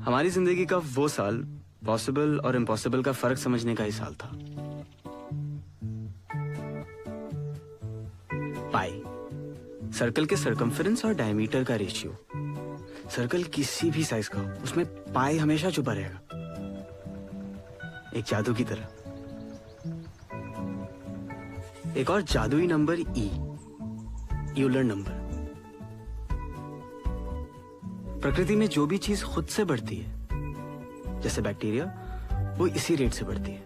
हमारी जिंदगी का वो साल पॉसिबल और इम्पॉसिबल का फर्क समझने का ही साल था। पाई, सर्कल के सर्कमफेरेंस और डायमीटर का रेशियो। सर्कल किसी भी साइज का हो, उसमें पाई हमेशा छुपा रहेगा, एक जादू की तरह। एक और जादुई नंबर ई, यूलर नंबर। प्रकृति में जो भी चीज खुद से बढ़ती है, जैसे बैक्टीरिया, वो इसी रेट से बढ़ती है।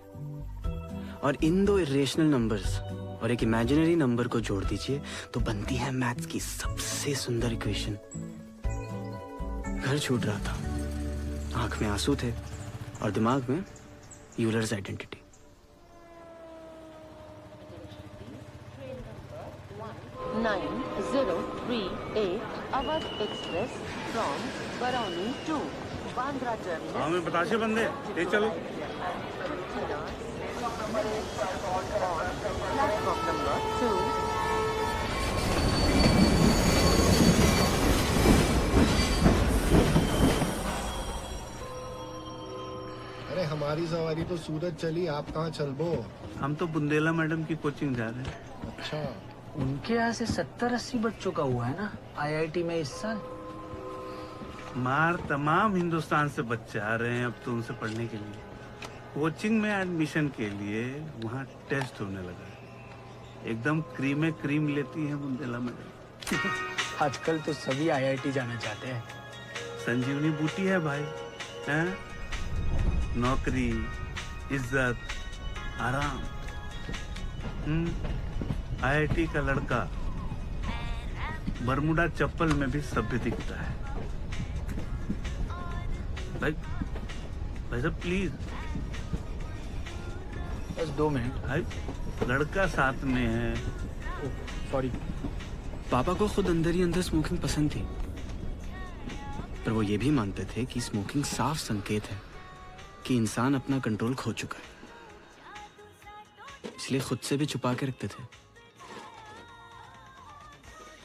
और इन दो इरेशनल नंबर्स और एक इमेजिनरी नंबर को जोड़ दीजिए तो बनती है मैथ्स की सबसे सुंदर इक्वेशन। घर छूट रहा था, आंख में आंसू थे और दिमाग में Euler's identity. Awadh express from Barauni to Bandra terminus. हाँ, मैं बताशे बंदे, ले चलो। Platform number 2। अरे हमारी सवारी तो सूरत चली, आप कहाँ चलबो? हम तो बुंदेला मैडम की कोचिंग जा रहे हैं। अच्छा, उनके यहाँ से 70-80 बच्चों का हुआ है ना आईआईटी में इस साल। मार तमाम हिंदुस्तान से बच्चे आ रहे हैं अब तो उनसे पढ़ने के लिए। कोचिंग में एडमिशन के लिए वहाँ टेस्ट होने लगा है। एकदम क्रीम लेती है बुंदेला मैडम। आजकल तो सभी आईआईटी जाना चाहते हैं। संजीवनी बूटी है भाई, हैं? नौकरी, इज्जत, आराम। आईआईटी का लड़का बरमुडा चप्पल में भी सभ्य दिखता है। भाई साहब प्लीज। बस 2 मिनट। भाई लड़का साथ में है। सॉरी। पापा को खुद अंदर ही अंदर स्मोकिंग पसंद थी, पर वो ये भी मानते थे कि स्मोकिंग साफ संकेत है कि इंसान अपना कंट्रोल खो चुका है, इसलिए खुद से भी छुपा के रखते थे।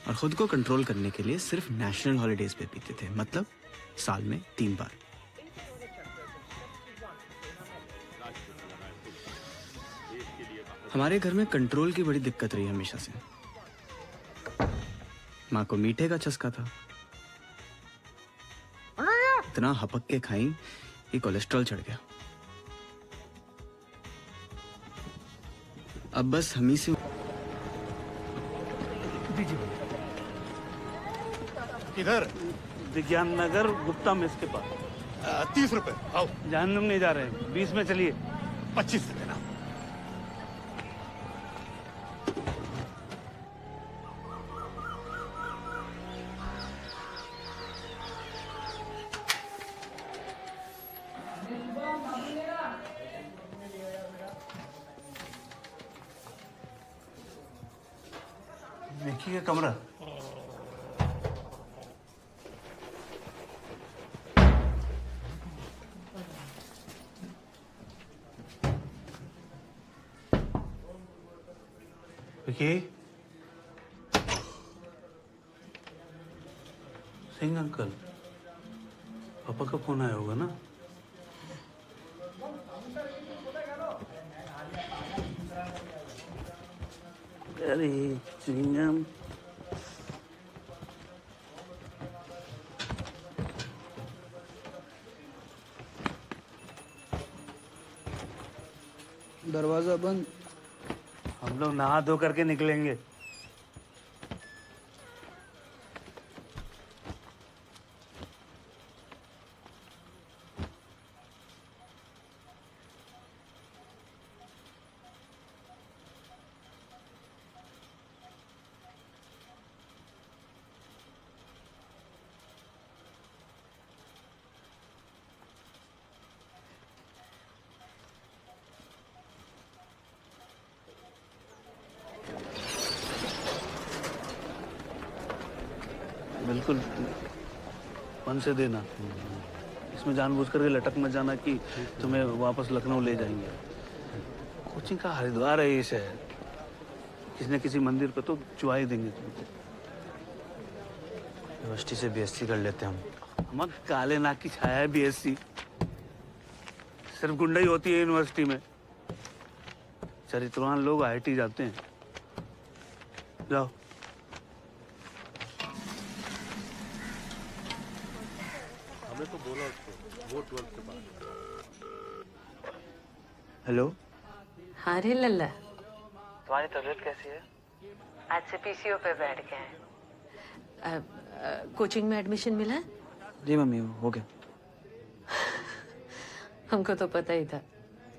और खुद को कंट्रोल करने के लिए सिर्फ नेशनल हॉलिडेज पे पीते थे, मतलब साल में 3 बार। हमारे घर में कंट्रोल की बड़ी दिक्कत रही हमेशा से। माँ को मीठे का चस्का था, इतना हपक के खाई कि कोलेस्ट्रॉल चढ़ गया। अब बस हम ही से। किधर? विज्ञान नगर गुप्ता मेस के पास। 30 रुपए। आओ। जहन्नुम नहीं जा रहे हैं, 20 में चलिए। 25 देना। देखिए कमरा। देखिए सिंह अंकल, पापा का फोन आया होगा ना? अरे चिंगम। दरवाजा बंद। हम लोग नहा धो करके निकलेंगे। बिल्कुल मन से देना। इसमें जानबूझ करके लटक मत जाना कि तुम्हें वापस लखनऊ ले जाएंगे। कोचिंग का हरिद्वार है ये शहर, किसी न किसी मंदिर पे तो चुआ ही देंगे तुमको। यूनिवर्सिटी से बीएससी कर लेते हम। मत काले नाक की छाया है बीएससी। सिर्फ गुंडा ही होती है यूनिवर्सिटी में। चरित्रवान लोग आईआईटी जाते हैं। जाओ। हमें तो बोला उसको वो 12th के बाद। हेलो, हाँ रे लल्ला, तुम्हारी तबीयत कैसी है? आज से पीसीओ पे बैठ गए हैं। कोचिंग में एडमिशन मिला है? जी मम्मी, हो गया। हमको तो पता ही था,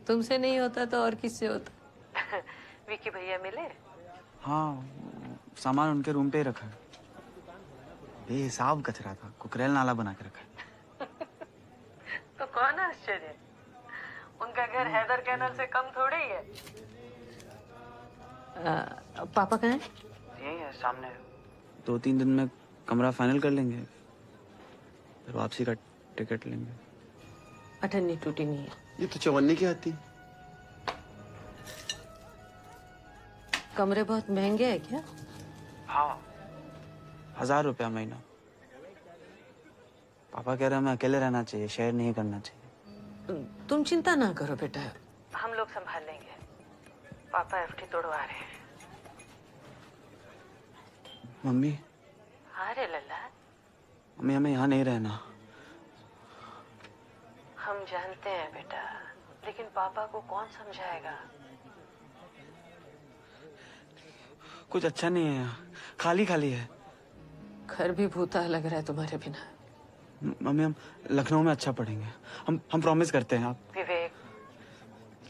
तुमसे नहीं होता तो और किससे होता। विकी भैया मिले? हाँ, सामान उनके रूम पे ही रखा है। बेहिसाब कचरा था, कुकरेल नाला बना के रखा है। तो कौन आश्चर्य, उनका घर हैदर कैनल से कम थोड़ी ही है। पापा कहाँ हैं? यही है सामने। 2-3 दिन में कमरा फाइनल कर लेंगे, फिर वापसी का टिकट लेंगे। अठन्नी टूटी नहीं है। ये तो चवन्नी की आती। कमरे बहुत महंगे हैं क्या? हाँ, 1000 रुपया महीना। पापा कह रहे हैं हमें अकेले रहना चाहिए, शेयर नहीं करना चाहिए। तुम चिंता ना करो बेटा, हम लोग संभाल लेंगे। पापा एफडी तोड़वा रहे हैं। मम्मी, हाँ रे लल्ला, मम्मी हमें यहाँ नहीं रहना। हम जानते हैं बेटा, लेकिन पापा को कौन समझाएगा? कुछ अच्छा नहीं है यहाँ, खाली खाली है। घर भी भूता लग रहा है तुम्हारे बिना। मम्मी हम लखनऊ में अच्छा पढ़ेंगे, हम प्रॉमिस करते हैं। आप विवेक,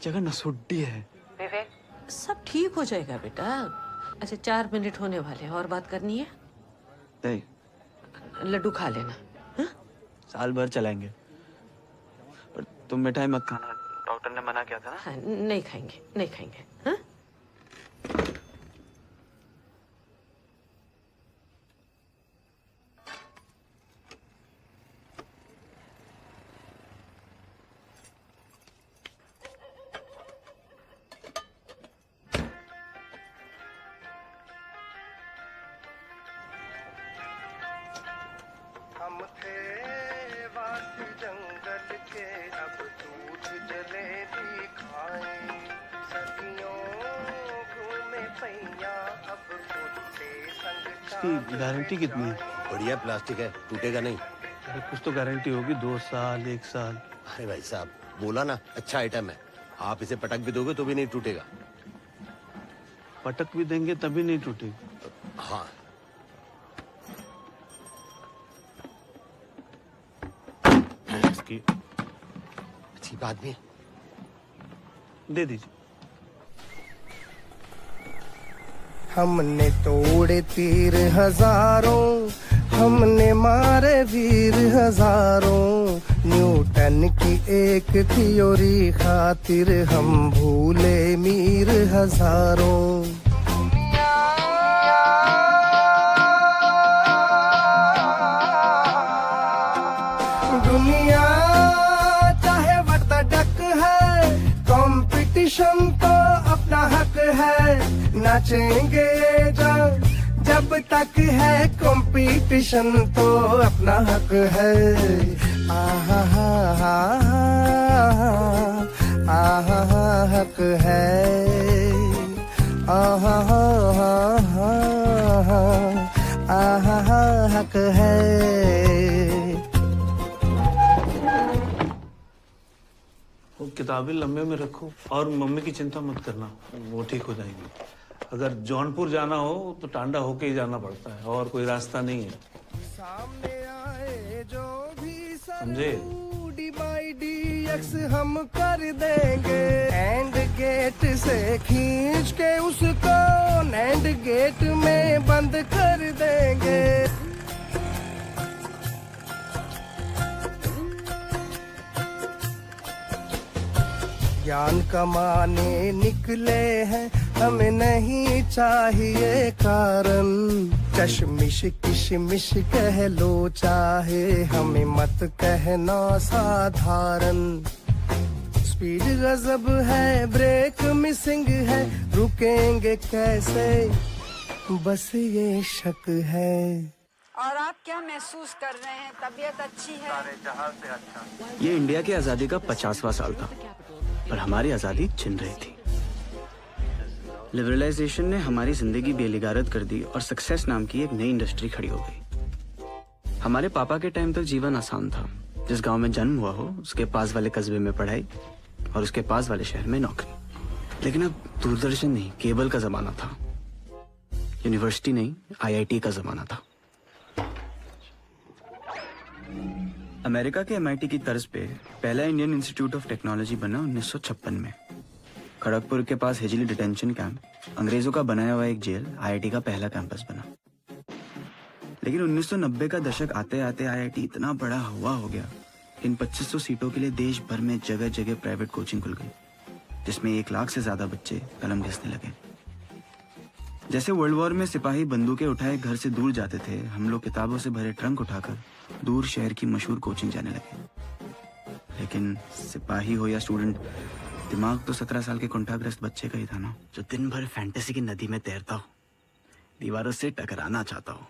जगह नसुड्डी है। विवेक, सब ठीक हो जाएगा बेटा। अच्छा 4 मिनट होने वाले हैं, और बात करनी है? नहीं, लड्डू खा लेना। हा? साल भर चलाएंगे, पर तुम मिठाई मत खाना, डॉक्टर ने मना किया था ना। हाँ, नहीं खाएंगे, नहीं खाएंगे। हाँ? हम थे वासी जंगल के, अब दूध जलेबी खाएं। सदियों घूमे पैया, अब कुत्ते संग इसकी गारंटी कितनी है? बढ़िया प्लास्टिक है, टूटेगा नहीं। अरे कुछ तो गारंटी होगी, 2 साल 1 साल। अरे भाई साहब, बोला ना अच्छा आइटम है। आप इसे पटक भी दोगे तो भी नहीं टूटेगा। पटक भी देंगे तभी नहीं टूटेगी। हाँ, इसकी अच्छी बात भी है। दे दीजिए। हमने तोड़े तीर हजारों, हमने मारे वीर हजारों। न्यूटन की एक थ्योरी खातिर हम भूले मीर हजारों। दुनिया चाहे वर्तडक है, कंपटीशन तो अपना हक है। नाचेंगे जब तक है कंपटीशन तो अपना हक है। आहा हा हा आहा हा हक है। आहा हा हा आहा हा हक है। वो किताबें लंबे में रखो और मम्मी की चिंता मत करना, वो ठीक हो जाएंगी। अगर जौनपुर जाना हो तो टांडा होके ही जाना पड़ता है, और कोई रास्ता नहीं है, सामने आए जो भी समझे? DX हम कर देंगे। एंड गेट से खींच के उसको एंड गेट में बंद कर देंगे। ज्ञान कमाने निकले हैं, हमें नहीं चाहिए कारण। कशमिश किशमिश कह लो चाहे, हमें मत कहना साधारण। स्पीड गजब है, ब्रेक मिसिंग है, रुकेंगे कैसे बस ये शक है। और आप क्या महसूस कर रहे हैं? तबीयत अच्छी है? ये इंडिया की आजादी का 50वां साल था, पर हमारी आजादी छिन रही थी। लिबरलाइजेशन ने हमारी जिंदगी बेलिगारत कर दी और सक्सेस नाम की एक नई इंडस्ट्री खड़ी हो गई। हमारे पापा के टाइम तक जीवन आसान था। जिस गांव में जन्म हुआ हो उसके पास वाले कस्बे में पढ़ाई और उसके पास वाले शहर में नौकरी। लेकिन अब दूरदर्शन नहीं, केबल का जमाना था। यूनिवर्सिटी नहीं, आईआईटी का जमाना था। अमेरिका के एमआईटी की तर्ज पे पहला इंडियन इंस्टीट्यूट ऑफ टेक्नोलॉजी बना 1956 में। खड़गपुर के पास हिजली डिटेंशन कैंप, अंग्रेजों का बनाया हुआ एक जेल, आईआईटी का पहला कैंपस बना। लेकिन 1990 का दशक आते आते आईआईटी इतना बड़ा हुआ हो गया कि इन 2500 सीटों के लिए देश भर में जगह जगह प्राइवेट कोचिंग खुल गई, जिसमें 1 लाख से ज्यादा बच्चे कलम घिसने लगे। जैसे वर्ल्ड वॉर में सिपाही बंदूकें उठाए घर से दूर जाते थे, हम लोग किताबों से भरे ट्रंक उठाकर दूर शहर की मशहूर कोचिंग जाने लगे। लेकिन सिपाही हो या स्टूडेंट, दिमाग तो 17 साल के कुंठाग्रस्त बच्चे का ही था ना, जो दिन भर फैंटेसी की नदी में तैरता हो, दीवारों से टकराना चाहता हो।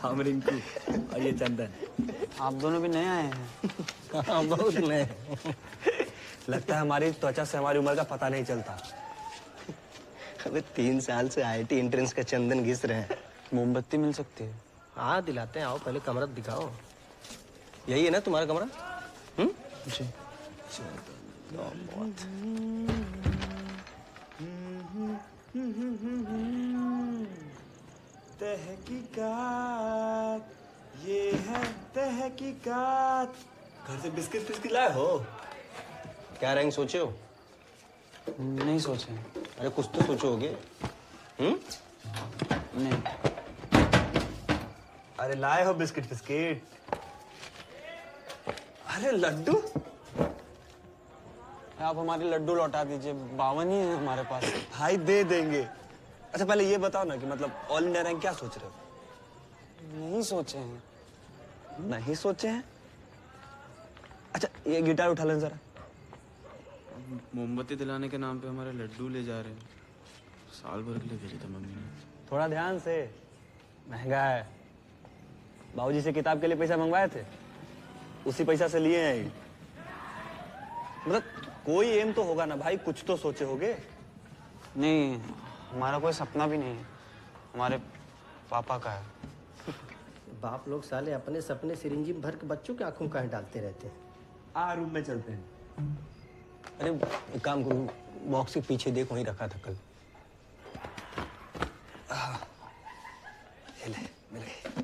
हम रिंकू और ये चंदन। आप दोनों भी नए आए हैं। हाँ, बहुत नए। लगता है हमारी त्वचा से हमारी उम्र का पता नहीं चलता। अबे 3 साल से आईआईटी एंट्रेंस का चंदन घिस रहे हैं। मोमबत्ती मिल सकती है? हाँ दिलाते हैं, आओ पहले कमरा दिखाओ। यही है ना तुम्हारा कमरा? जी। तहकीकात, ये है तहकीकात। घर से बिस्किट फिस्किट लाए हो? क्या रैंक सोचे हो? नहीं सोचे। अरे कुछ तो सोचोगे। नहीं। अरे लाए हो बिस्किट फिस्किट? अरे लड्डू? आप हमारे लड्डू लौटा दीजिए, 52 ही है हमारे पास। भाई दे देंगे। अच्छा पहले ये बताओ ना कि मतलब ऑल इंडिया रैंक क्या सोच रहे हो? नहीं सोचे हैं। नहीं सोचे हैं? अच्छा ये गिटार उठा लें जरा। मोमबत्ती दिलाने के नाम पे हमारे लड्डू ले जा रहे हैं। साल भर के लिए भेजे थे मम्मी ने। थोड़ा ध्यान से, महंगा है। बाबूजी से किताब के लिए पैसा मंगवाए थे, उसी पैसा से लिए हैं ये। मतलब कोई एम तो होगा ना भाई, कुछ तो सोचे होगे। नहीं, हमारा कोई सपना भी नहीं है, हमारे पापा का है। बाप लोग साले अपने सपने सिरिंजी में भर के बच्चों की आंखों काहे डालते रहते हैं। आ रूम में चलते हैं। अरे एक काम करो, बॉक्स के पीछे देखो, वहीं रखा था कल। ये ले, मिल गई।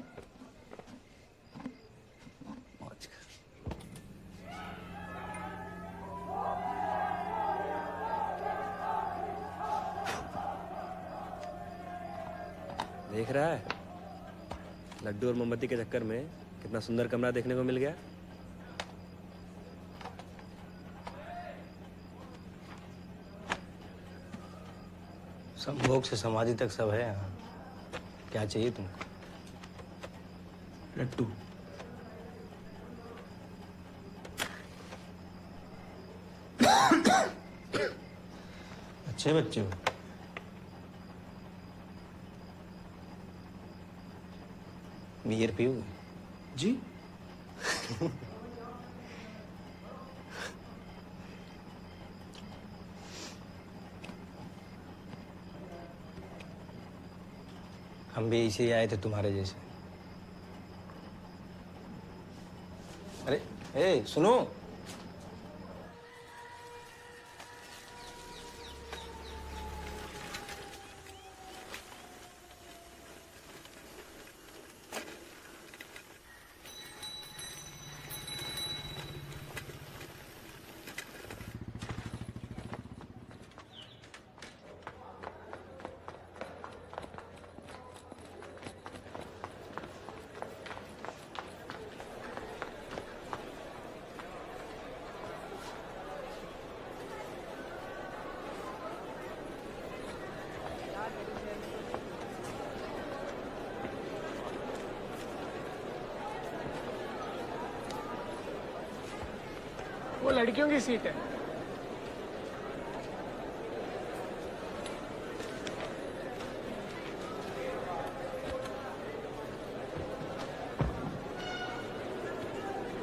मौज कर। देख रहा है लड्डू और मोमबत्ती के चक्कर में कितना सुंदर कमरा देखने को मिल गया। संभोग से समाधि तक सब है यहाँ। क्या चाहिए तुमको? लड्डू। अच्छे बच्चे हो। बियर पियोगे? जी। हम भी इसे आए थे तुम्हारे जैसे। अरे ए सुनो, लड़कियों की सीट है।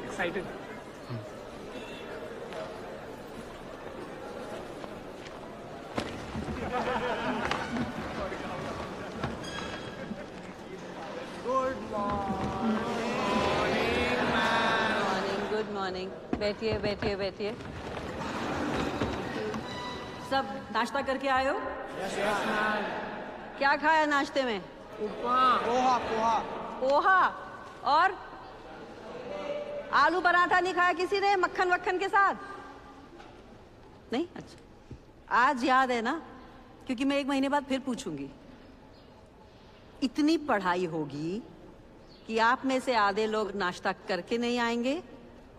एक्साइटेड? Good morning. बैठिए बैठिए बैठिए। सब नाश्ता करके आए हो? क्या खाया नाश्ते में? पोहा पोहा। पोहा और आलू पराठा नहीं खाया किसी ने मक्खन वक्खन के साथ? नहीं? अच्छा, आज याद है ना, क्योंकि मैं 1 महीने बाद फिर पूछूंगी। इतनी पढ़ाई होगी कि आप में से आधे लोग नाश्ता करके नहीं आएंगे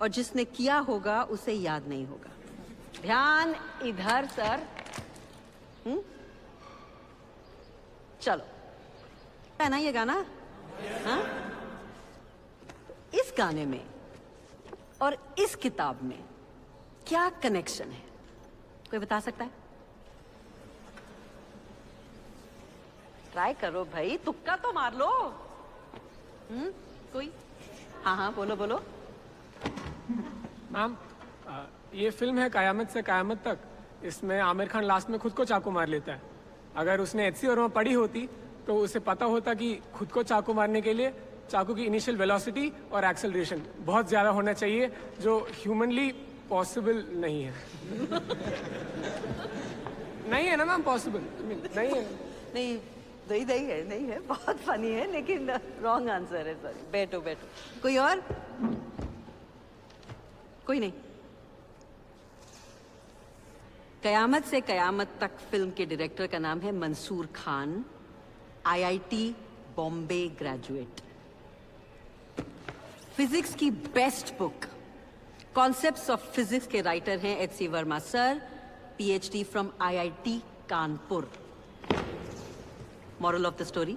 और जिसने किया होगा उसे याद नहीं होगा। ध्यान इधर सर। चलो, है ना ये गाना? हाँ? इस गाने में और इस किताब में क्या कनेक्शन है? कोई बता सकता है? ट्राई करो भाई, तुक्का तो मार लो। कोई? हाँ हाँ, बोलो बोलो। मैम, ये फिल्म है कयामत से कयामत तक। इसमें आमिर खान लास्ट में खुद को चाकू मार लेता है। अगर उसने एचसी वर्मा पढ़ी होती तो उसे पता होता कि खुद को चाकू मारने के लिए चाकू की इनिशियल वेलोसिटी और एक्सेलरेशन बहुत ज्यादा होना चाहिए, जो ह्यूमनली पॉसिबल नहीं है। नहीं है ना मैम, पॉसिबल नहीं है। नहीं नहीं है, नहीं है। बहुत फनी है लेकिन रॉन्ग आंसर है। सॉरी। बैठो बैठो। कोई और? कोई नहीं? कयामत से कयामत तक फिल्म के डायरेक्टर का नाम है Mansoor Khan, IIT Bombay graduate. Physics की best book concepts of physics के राइटर हैं HC Verma sir, PhD from IIT Kanpur. Moral of the story,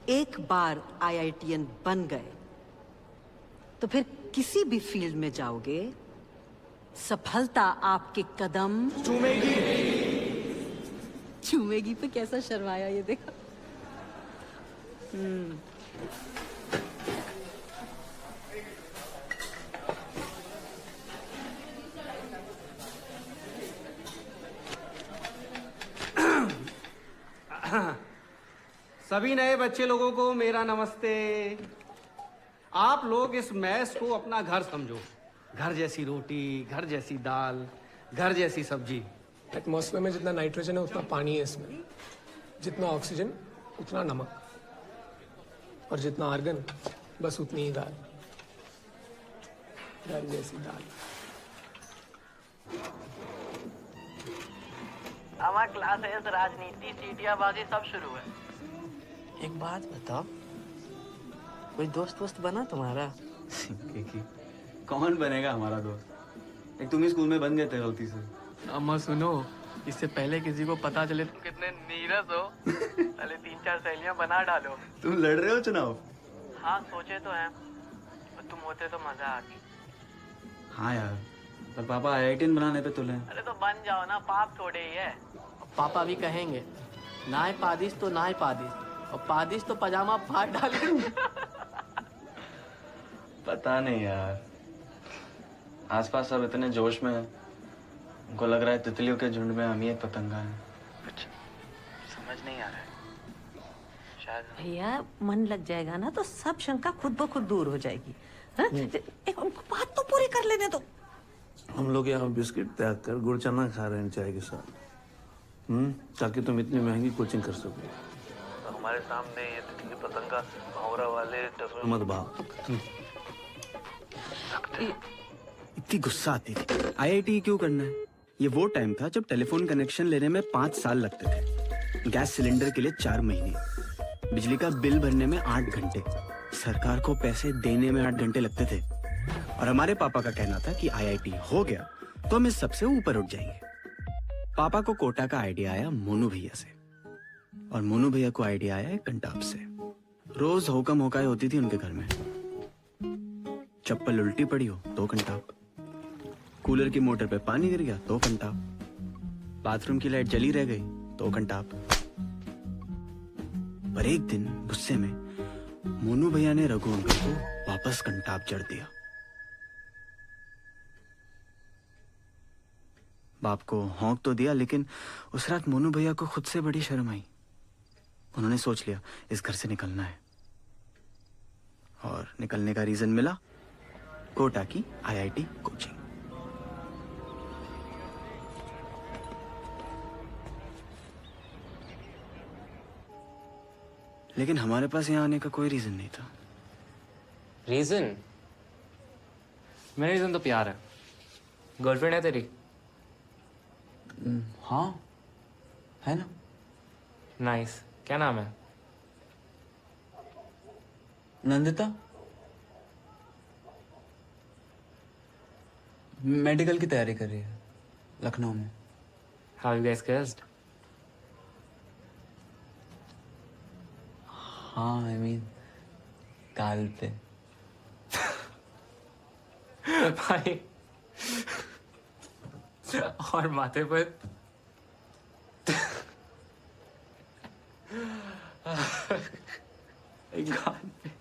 एक बार आईआईटीएन बन गए तो फिर किसी भी फील्ड में जाओगे, सफलता आपके कदम चूमेगी। चूमेगी पे कैसा शर्माया ये देखा। सभी नए बच्चे लोगों को मेरा नमस्ते। आप लोग इस मैस को अपना घर समझो। घर जैसी रोटी, घर जैसी दाल, घर जैसी सब्जी। एटमॉस्फेयर में जितना नाइट्रोजन है उतना पानी है इसमें, जितना ऑक्सीजन उतना नमक, और जितना आर्गन बस उतनी ही दाल। घर जैसी दाल। हमारा क्लासेस, राजनीति, सीटियाबाजी सब शुरू है। एक बात बताओ, कोई दोस्त वोस्त बना तुम्हारा? कौन बनेगा हमारा दोस्त? एक तुम ही स्कूल में बन गए थे गलती से। अम्मा सुनो, इससे पहले किसी को पता चले तुम कितने नीरस हो, पहले 3-4 सहेलियां बना डालो। तुम लड़ रहे हो चुनाव? हाँ सोचे तो हैं, और तुम होते तो मजा आती। हाँ यार, पर पापा आईआईटीएन बनाने पे तुले। अरे तो बन जाओ ना, पाप थोड़े ही है। पापा भी कहेंगे ना है पादिश तो ना है पादिश, और पादिश तो पजामा फाड़ डालेंगे। पता नहीं यार, आसपास सब इतने जोश में हैं, उनको लग रहा है तितलियों के झुंड में हम ही एक पतंगा है। कुछ समझ नहीं आ रहा है शायद। भैया मन लग जाएगा ना तो सब शंका खुद ब खुद दूर हो जाएगी। हाँ? एक उनको बात तो पूरी कर लेने दो। हम लोग यहाँ बिस्किट त्याग कर गुड़ चना खा रहे हैं चाय के साथ, ताकि तुम इतनी महंगी कोचिंग कर सको। हमारे सामने ये तितली पतंगा भौरा वाले मत भाग। इतनी गुस्सा आती थी। आईआईटी क्यों करना है? ये वो टाइम था जब टेलीफोन कनेक्शन लेने में 5 साल लगते थे, गैस सिलेंडर के लिए 4 महीने, बिजली का बिल भरने में 8 घंटे, सरकार को पैसे देने में 8 घंटे लगते थे। और हमारे पापा का कहना था कि आईआईटी हो गया तो हम इस सबसे ऊपर उठ जाएंगे। पापा को कोटा का आइडिया आया मोनू भैया से, और मोनू भैया को आइडिया आया एक कंटाप से। रोज होकम होकाई होती थी उनके घर में। चप्पल उल्टी पड़ी हो तो कंटाप, कूलर की मोटर पे पानी गिर गया तो कंटाप, बाथरूम की लाइट जली रह गई तो कंटाप। पर एक दिन गुस्से में मोनू भैया ने रघु अंकल को वापस कंटाप जड़ दिया। बाप को हौंक तो दिया, लेकिन उस रात मोनू भैया को खुद से बड़ी शर्म आई। उन्होंने सोच लिया इस घर से निकलना है, और निकलने का रीजन मिला, कोटा की IIT कोचिंग। लेकिन हमारे पास यहाँ आने का कोई रीजन नहीं था। रीजन? मेरा रीजन तो प्यार है। गर्लफ्रेंड है तेरी? हाँ है ना। नाइस। क्या नाम है? नंदिता। मेडिकल की तैयारी कर रही है लखनऊ में। How you guys kissed? हाँ आई मीन गाल पे। भाई और माथे पर? गाल पे।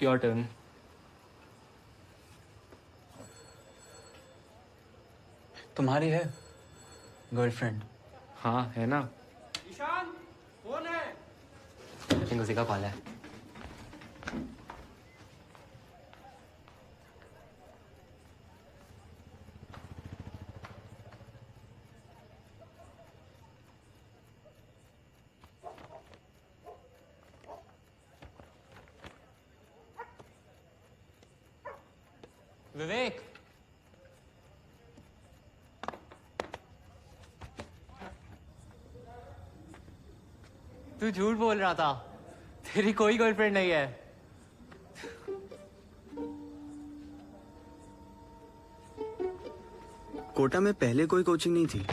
Your turn. तुम्हारी है गर्लफ्रेंड? हाँ है ना। ईशान कौन है? लेकिन उसी का कॉल है। विवेक, तू झूठ बोल रहा था। तेरी कोई गर्लफ्रेंड नहीं है। कोटा में पहले कोई कोचिंग नहीं थी,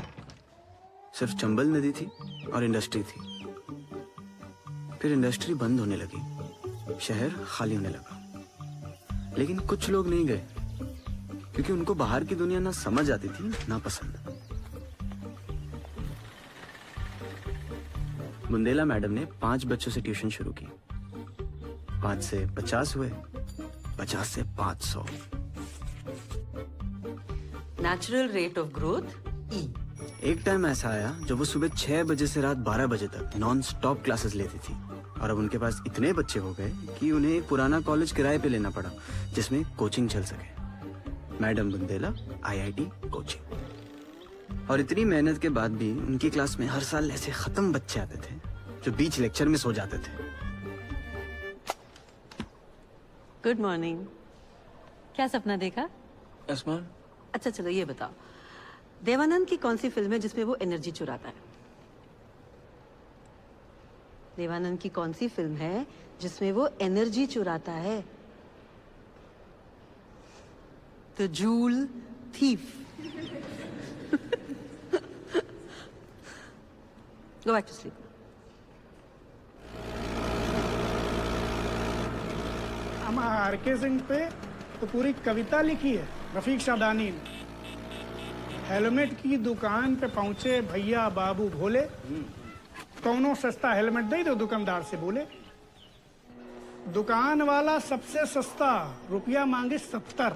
सिर्फ चंबल नदी थी और इंडस्ट्री थी। फिर इंडस्ट्री बंद होने लगी, शहर खाली होने लगा। लेकिन कुछ लोग नहीं गए, क्योंकि उनको बाहर की दुनिया ना समझ आती थी ना पसंद। बुंदेला मैडम ने 5 बच्चों से ट्यूशन शुरू की। 5 से 50 हुए, 50 से 500। Natural rate of growth E। एक टाइम ऐसा आया जब वो सुबह 6 बजे से रात 12 बजे तक नॉन स्टॉप क्लासेस लेती थी, और अब उनके पास इतने बच्चे हो गए कि उन्हें एक पुराना कॉलेज किराए पे लेना पड़ा जिसमें कोचिंग चल सके। Madam Bundela IIT coaching. और इतनी मेहनत के बाद भी उनकी क्लास में हर साल ऐसे खत्म बच्चे आते थे जो बीच लेक्चर में सो जाते थे। Good morning. क्या सपना देखा? Yes ma'am. अच्छा चलो ये बताओ, देवानंद की कौन सी फिल्म है जिसमें वो एनर्जी चुराता है? देवानंद की कौन सी फिल्म है जिसमें वो एनर्जी चुराता है? The joule thief. Go back to sleep. RK Singh पे तो पूरी कविता लिखी है रफीक शादानी ने। हेलमेट की दुकान पे पहुंचे भैया बाबू भोले, कौनो सस्ता हेलमेट दे दो दुकानदार से बोले। दुकान वाला सबसे सस्ता रुपया मांगे 70,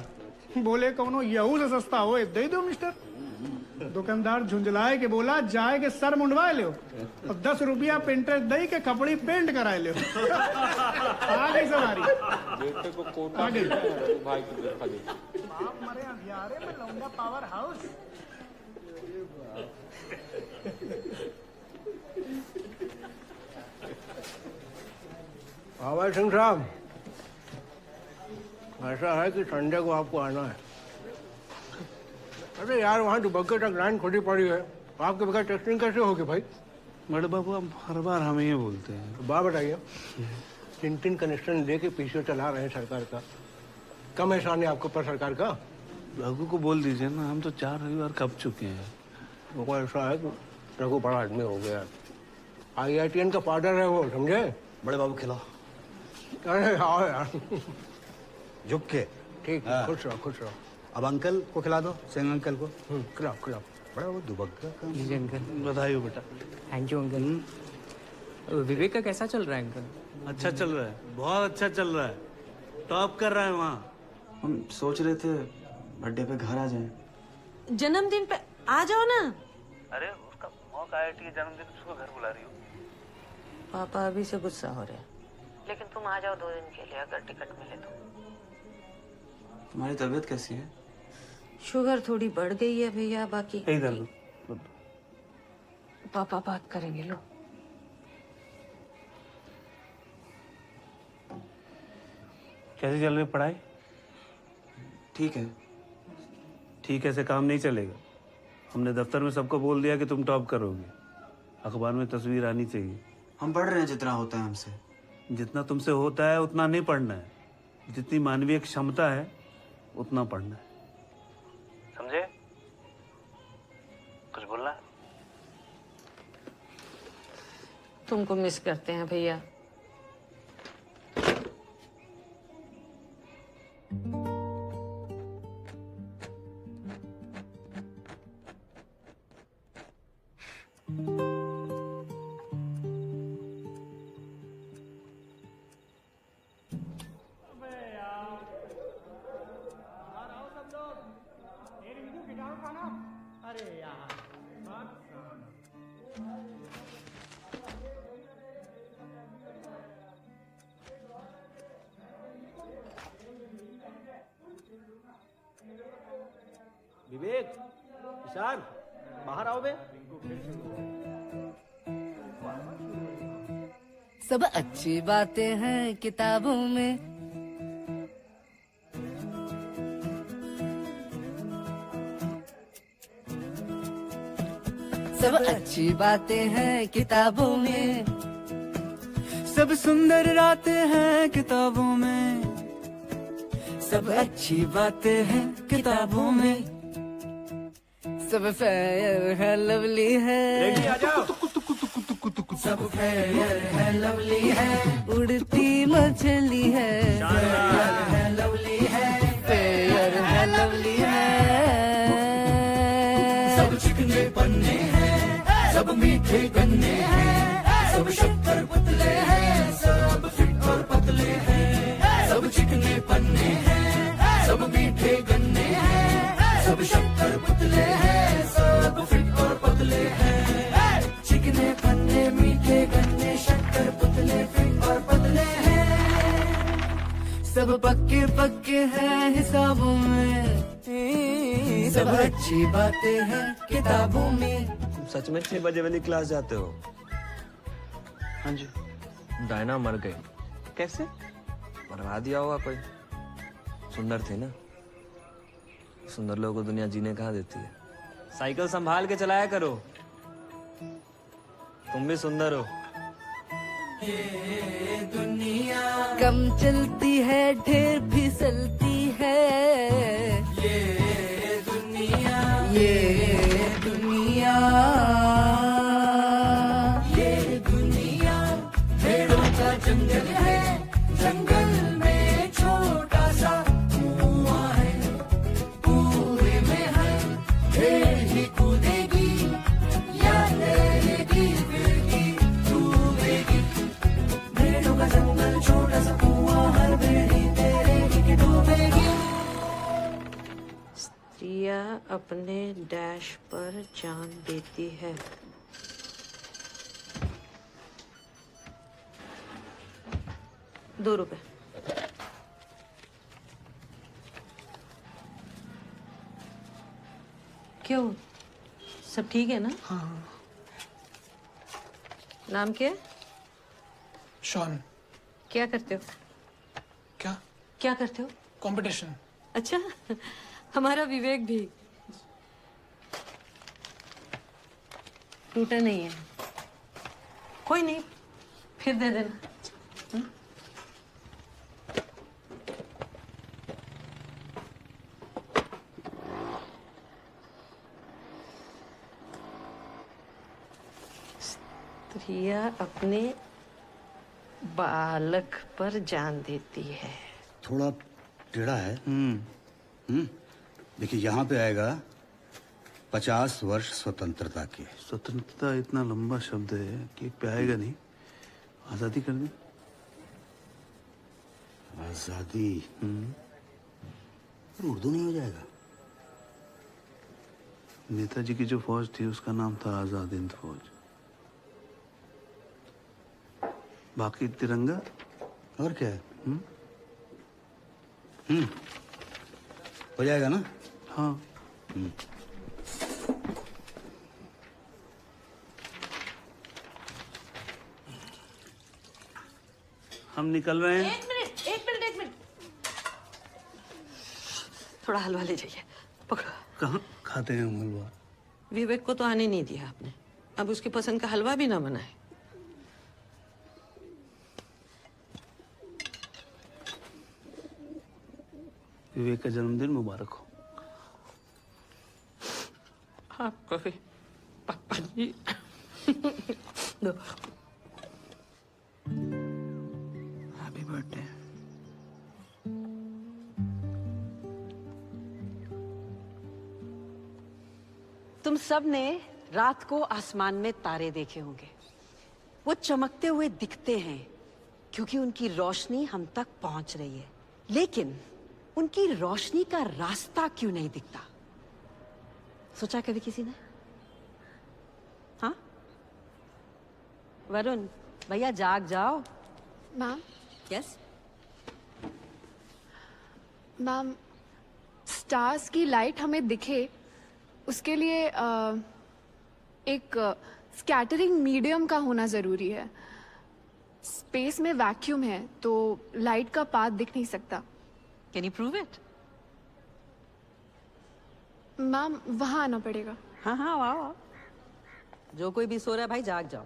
बोले कौनो यहू से सस्ता हो दे दो मिस्टर। दुकानदार झुंझलाए के बोला जाए के सर मुंडवा लो और 10 रुपया पेंटर दई के कपड़ी पेंट कराए लो। आ गई सवारी। आ गई। बाप मरे अंधियारे में लौंडा पावर हाउस। आवाज सिंह साहब, ऐसा है कि संडे को आपको आना है। अरे यार वहाँ दुबग्गे तक लाइन खुली पड़ी है, आपके बगैर टेस्टिंग कैसे होगी भाई? बड़े बाबू हम हर बार हमें ये बोलते हैं। बात बताइए, 3 कनेक्शन लेके पीछे चला रहे हैं सरकार का, कम एहसान है आपके ऊपर सरकार का? रघु को बोल दीजिए ना, हम तो 4 रविवार कब चुके हैं। वो ऐसा है कि रघु बड़ा आदमी हो गया, IITN का पाउडर है वो, समझे? बड़े बाबू खिलाओ। अरे आओ यार। झुक के ठीक है, खुश रहो खुश रहो। अब अंकल को खिला दो, सिंह अंकल को। खिलाओ खिलाओ। बड़ा वो दुबक्का काम। लीजिए अंकल। बधाई हो बेटा। Thank you uncle. विवेक का कैसा चल रहा है अंकल? अच्छा चल रहा है, बहुत अच्छा चल रहा है, टॉप कर रहा है वहाँ। हम सोच रहे थे बर्थडे पे घर आ जाएं। जन्मदिन पे आ जाओ ना। अरे उसका मौका IIT जन्मदिन, उसको घर बुला रही हो। पापा अभी से गुस्सा हो रहे हैं, लेकिन तुम आ जाओ 2 दिन के लिए अगर टिकट मिले तो। तुम्हारी तबीयत कैसी है? शुगर थोड़ी बढ़ गई है भैया, बाकी इधर पापा बात करेंगे। लो कैसे चल रही पढ़ाई? ठीक है। ठीक है से काम नहीं चलेगा। हमने दफ्तर में सबको बोल दिया कि तुम टॉप करोगे, अखबार में तस्वीर आनी चाहिए। हम पढ़ रहे हैं जितना होता है हमसे। जितना तुमसे होता है उतना नहीं पढ़ना है, जितनी मानवीय क्षमता है उतना पढ़ना है। समझे? कुछ बोलना है? तुमको मिस करते हैं भैया। विवेक, ईशान, बाहर आओ बे। सब अच्छी बातें हैं किताबों में, सब अच्छी बातें हैं किताबों में, सब सुंदर रातें हैं किताबों में, सब अच्छी बातें हैं किताबों में, सब फेयर है लवली है, आ जाओ। सब फेयर है लवली है, उड़ती मछली है, फेयर है लवली है, फेयर है लवली है, सब चिकने पन्ने हैं, सब मीठे गन्ने हैं, सब शक्कर पुतले हैं, सब फिट और पतले हैं, सब चिकने पन्ने हैं, सब मीठे गन्ने हैं, सब शक्कर पुतले हैं, सब फिट और पतले हैं, चिकने पन्ने मीठे गन्ने शक्कर पुतले फिट और पतले हैं, सब पक्के पक्के हैं हिसाबों में, सब अच्छी बातें हैं किताबों में। तुम सच में 6 बजे वाली क्लास जाते हो? हाँ जी। डायना मर गई। कैसे? मरवा दिया होगा कोई। सुंदर थी ना, सुंदर लोगों को दुनिया जीने कहाँ देती है। साइकिल संभाल के चलाया करो, तुम भी सुंदर हो। ये दुनिया कम चलती है ढेर फिसलती है, ये दुनिया ये दुनिया ये दुनिया भेड़ों का जंगल है, जंगल में छोटा सा कुआं है, कुएं में हर भेड़ ही कूदेगी या तैरेगी फिरगी डूबेगी, भेड़ों का जंगल छोटा सा कुआं हर भेड़ ही तैरेगी कि डूबेगी। स्त्रियां अपने डैश पर जान देती है। ₹2। क्यों, सब ठीक है ना? हाँ। नाम क्या है? शॉन। क्या करते हो? क्या? क्या करते हो? कंपटीशन। अच्छा, हमारा विवेक भी। टूटा नहीं है, कोई नहीं, फिर दे देना। स्त्रियां अपने बालक पर जान देती है। थोड़ा टेढ़ा है। देखिए यहाँ पे आएगा 50 वर्ष स्वतंत्रता के। स्वतंत्रता इतना लंबा शब्द है कि पे आएगा नहीं। आजादी कर दी। आजादी। पर उर्दू नहीं हो जाएगा। नेताजी की जो फौज थी उसका नाम था आजाद हिंद फौज। बाकी तिरंगा और क्या है? हो जाएगा ना? हाँ। हम निकल रहे हैं। एक मिनट। थोड़ा हलवा ले जाइए, पकड़ो। कहाँ खाते हैं हम हलवा? विवेक को तो आने नहीं दिया आपने, अब उसकी पसंद का हलवा भी ना बनाए। विवेक का जन्मदिन मुबारक हो। आपको भी पापा जी। दो। Happy birthday. तुम सब ने रात को आसमान में तारे देखे होंगे। वो चमकते हुए दिखते हैं क्योंकि उनकी रोशनी हम तक पहुंच रही है, लेकिन उनकी रोशनी का रास्ता क्यों नहीं दिखता? सोचा कभी किसी ने? हाँ वरुण भैया जाग जाओ। मैम। यस मैम, स्टार्स की लाइट हमें दिखे उसके लिए एक स्कैटरिंग मीडियम का होना जरूरी है। स्पेस में वैक्यूम है तो लाइट का पाथ दिख नहीं सकता। Can you prove it? Ma'am वहां आना पड़ेगा। हाँ आओ। जो कोई भी सो रहा है भाई जाग जाओ।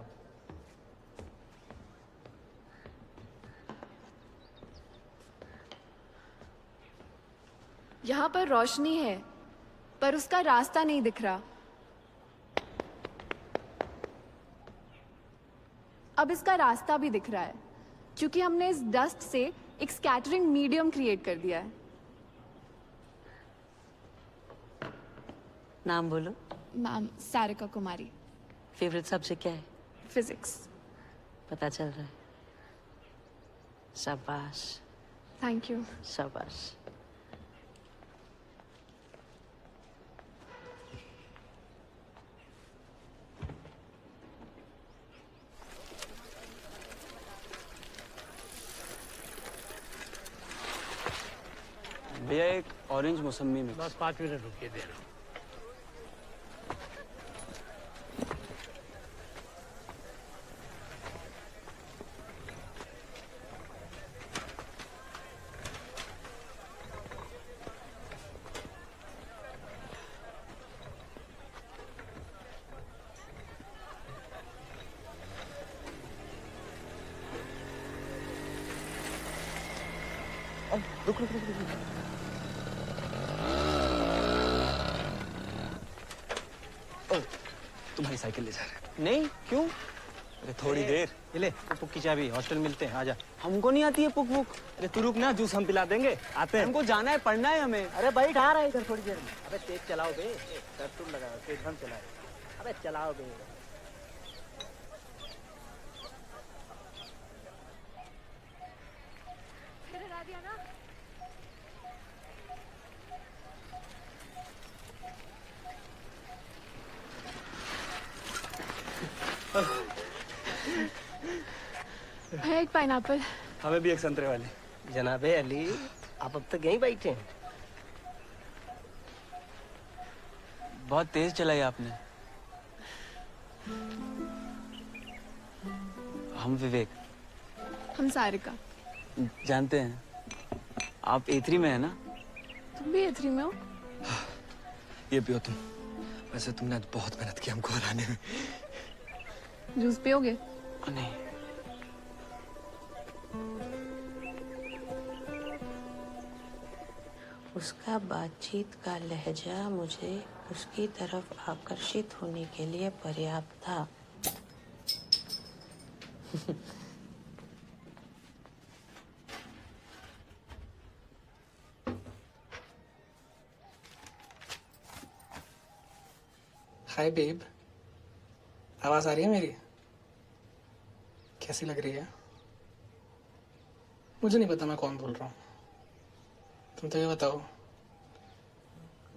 यहाँ पर रोशनी है पर उसका रास्ता नहीं दिख रहा। अब इसका रास्ता भी दिख रहा है क्योंकि हमने इस डस्ट से एक स्कैटरिंग मीडियम क्रिएट कर दिया है। नाम बोलो। मैम सारिका कुमारी। फेवरेट सब्जेक्ट क्या है? फिजिक्स। पता चल रहा है। शाबाश। Thank you. शाबाश। भैया एक ऑरेंज मौसमी में। बस 5 मिनट रुकिए, दे रहा हूँ। रुक। तुम्हारी साइकिल ले जा रहे। नहीं क्यों? अरे थोड़ी देर। ये ले पुक की चाबी, हॉस्टल मिलते हैं, आजा। हमको नहीं आती है पुक पुक। अरे तू रुक ना, जूस हम पिला देंगे। आते हैं। हमको जाना है, पढ़ना है हमें। अरे बैठ आ रहा है इधर थोड़ी देर में। अबे तेज चलाओ बे, तुम लगाओ, तेज हम चलाओ। अबे चलाओ बे। है एक पाइनएप्पल। हमें भी एक संतरे वाली। जनाबे अली, आप अब तक यहीं बैठे हैं? बहुत तेज चलाई आपने। हम विवेक। हम सारिका। जानते हैं आप A3 में है ना? तुम भी A3 में हो? ये पियो तुम। वैसे तुमने आज बहुत मेहनत की हमको हराने में। जूस पियोगे? नहीं। उसका बातचीत का लहजा मुझे उसकी तरफ आकर्षित होने के लिए पर्याप्त था। हाय बेब, आवाज आ रही है मेरी? कैसी लग रही है? मुझे नहीं पता मैं कौन बोल रहा हूँ, तुम तो ये बताओ।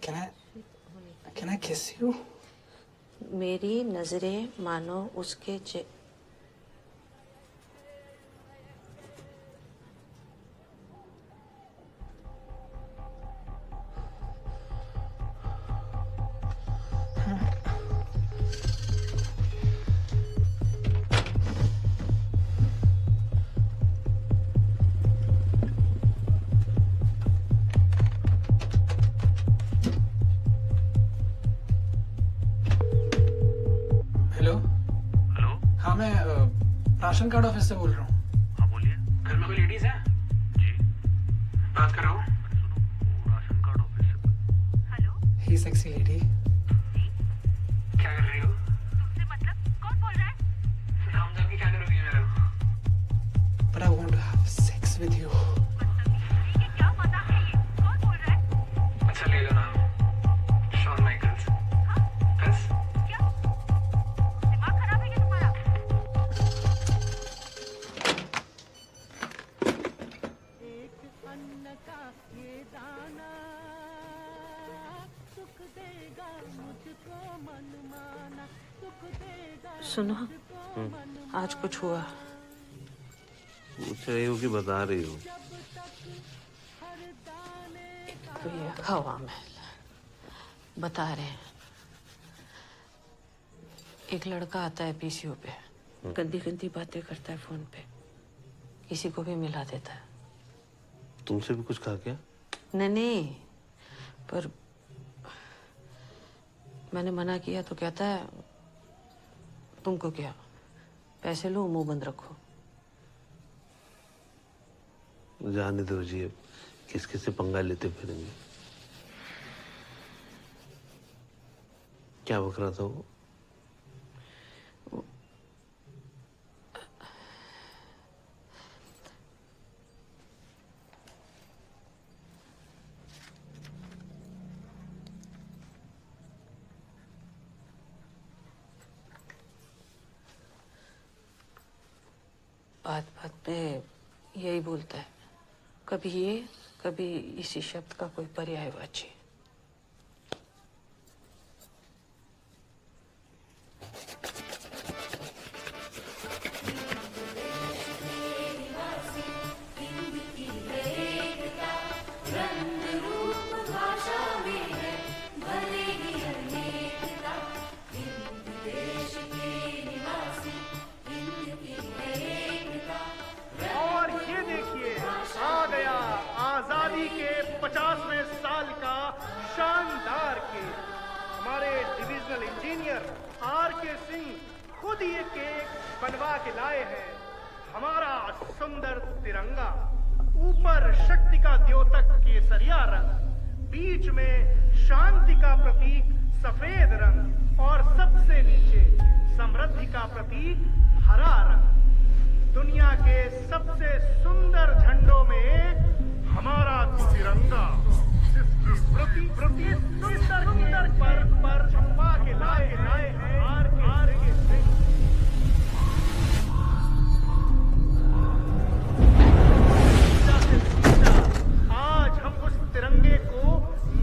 Can I kiss you? मेरी नजरें मानो उसके राशन कार्ड ऑफिस से बोल रहा हूँ। हाँ बोलिए। घर में कोई लेडीज है? जी। बात कर रहा हूँ। राशन कार्ड ऑफिस से। हेलो। ही सेक्सी लेडी। क्या कर रही हो? तुमसे मतलब कौन बोल रहा है? नाम जान के क्या करोगी मेरा? But I want to have sex with you. ये क्या मजा है ये? कौन बोल रहा है? अच्छा ले लो नाम। Shawn Michaels. बस। क्या? दिमाग खराब है क्या तुम्हारा? सुनो, आज कुछ हुआ? पूछ रही हो कि बता रही हो? तो ये हवा महल बता रहे हैं। एक लड़का आता है पीसीओ पे, गंदी गंदी बातें करता है फोन पे, किसी को भी मिला देता है। तुमसे भी कुछ कहा क्या? नहीं, पर मैंने मना किया तो कहता है तुमको क्या, पैसे लो मुंह बंद रखो। जाने दो जी, अब किस किस से पंगा लेते फिरेंगे। क्या बक रहा था वो? बात बात पे यही बोलता है, कभी ये कभी इसी शब्द का कोई पर्यायवाची। और ये देखिए, आ गया आजादी के 50वें साल का शानदार केक। हमारे डिविजनल इंजीनियर आर.के. सिंह खुद ये केक बनवा के लाए हैं। हमारा सुंदर तिरंगा, ऊपर शक्ति का द्योतक केसरिया रंग, बीच में शांति का प्रतीक सफेद रंग और सबसे नीचे समृद्धि का प्रतीक हरा रंग। दुनिया के सबसे सुंदर झंडों में एक हमारा तिरंगा प्रति सुंदर पर छपा के लाए हैं आर.के. सिंह। आज हम उस तिरंगे को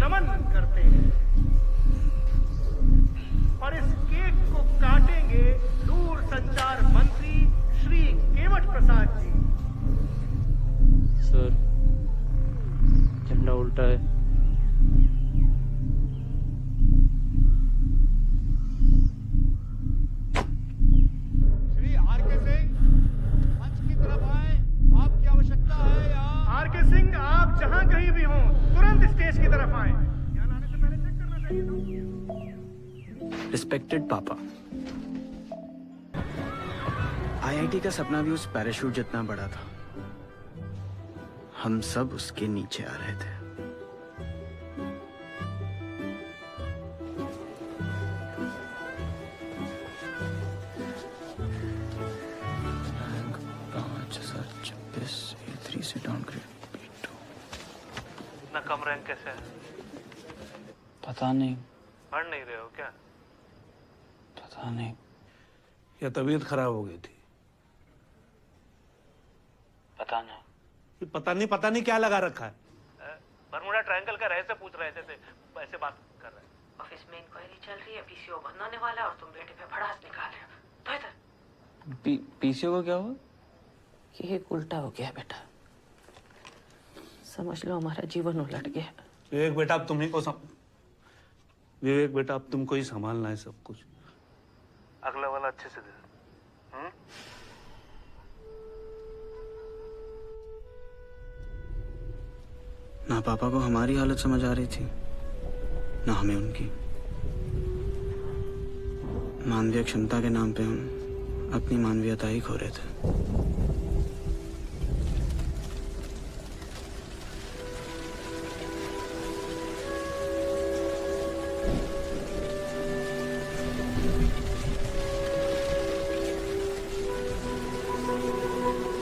नमन करते हैं और इस केक को काटेंगे दूर संचार मंत्री श्री केवट प्रसाद जी। सर, झंडा उल्टा है। श्री आर.के. सिंह मंच की तरफ आए, आपकी आवश्यकता है यहाँ। आर.के. सिंह, आप जहाँ कहीं भी हों तुरंत स्टेज की तरफ आए। यहाँ आने से पहले चेक करना चाहिए था। रिस्पेक्टेड पापा, आईआईटी का सपना भी उस पैराशूट जितना बड़ा था। हम सब उसके नीचे आ रहे थे। रैंक 5026 A3 से डाउनग्रेड B2। इतना कम रैंक कैसे है? पता नहीं। पढ़ नहीं रहे हो क्या? पता नहीं। या तबीयत खराब हो गई थी? पता नहीं। ये पता नहीं क्या लगा रखा है। बरमुडा ट्रायंगल का रहस्य पूछ रहे थे, ऐसे बात कर रहे हैं। ऑफिस में इंक्वायरी चल रही है, पीसीओ बंद होने वाला है और तुम बेटे पे भड़ास निकाल रहे हो। तो इधर पीसीओ को क्या हुआ? ये उल्टा हो गया बेटा, समझ लो हमारा जीवन उलट गया। विवेक बेटा अब तुम्ही को विवेक बेटा अब तुमको ही संभालना है सब कुछ। अगला वाला अच्छे से दे। ना पापा को हमारी हालत समझ आ रही थी, ना हमें उनकी। मानवीय क्षमता के नाम पे हम अपनी मानवीयता ही खो रहे थे।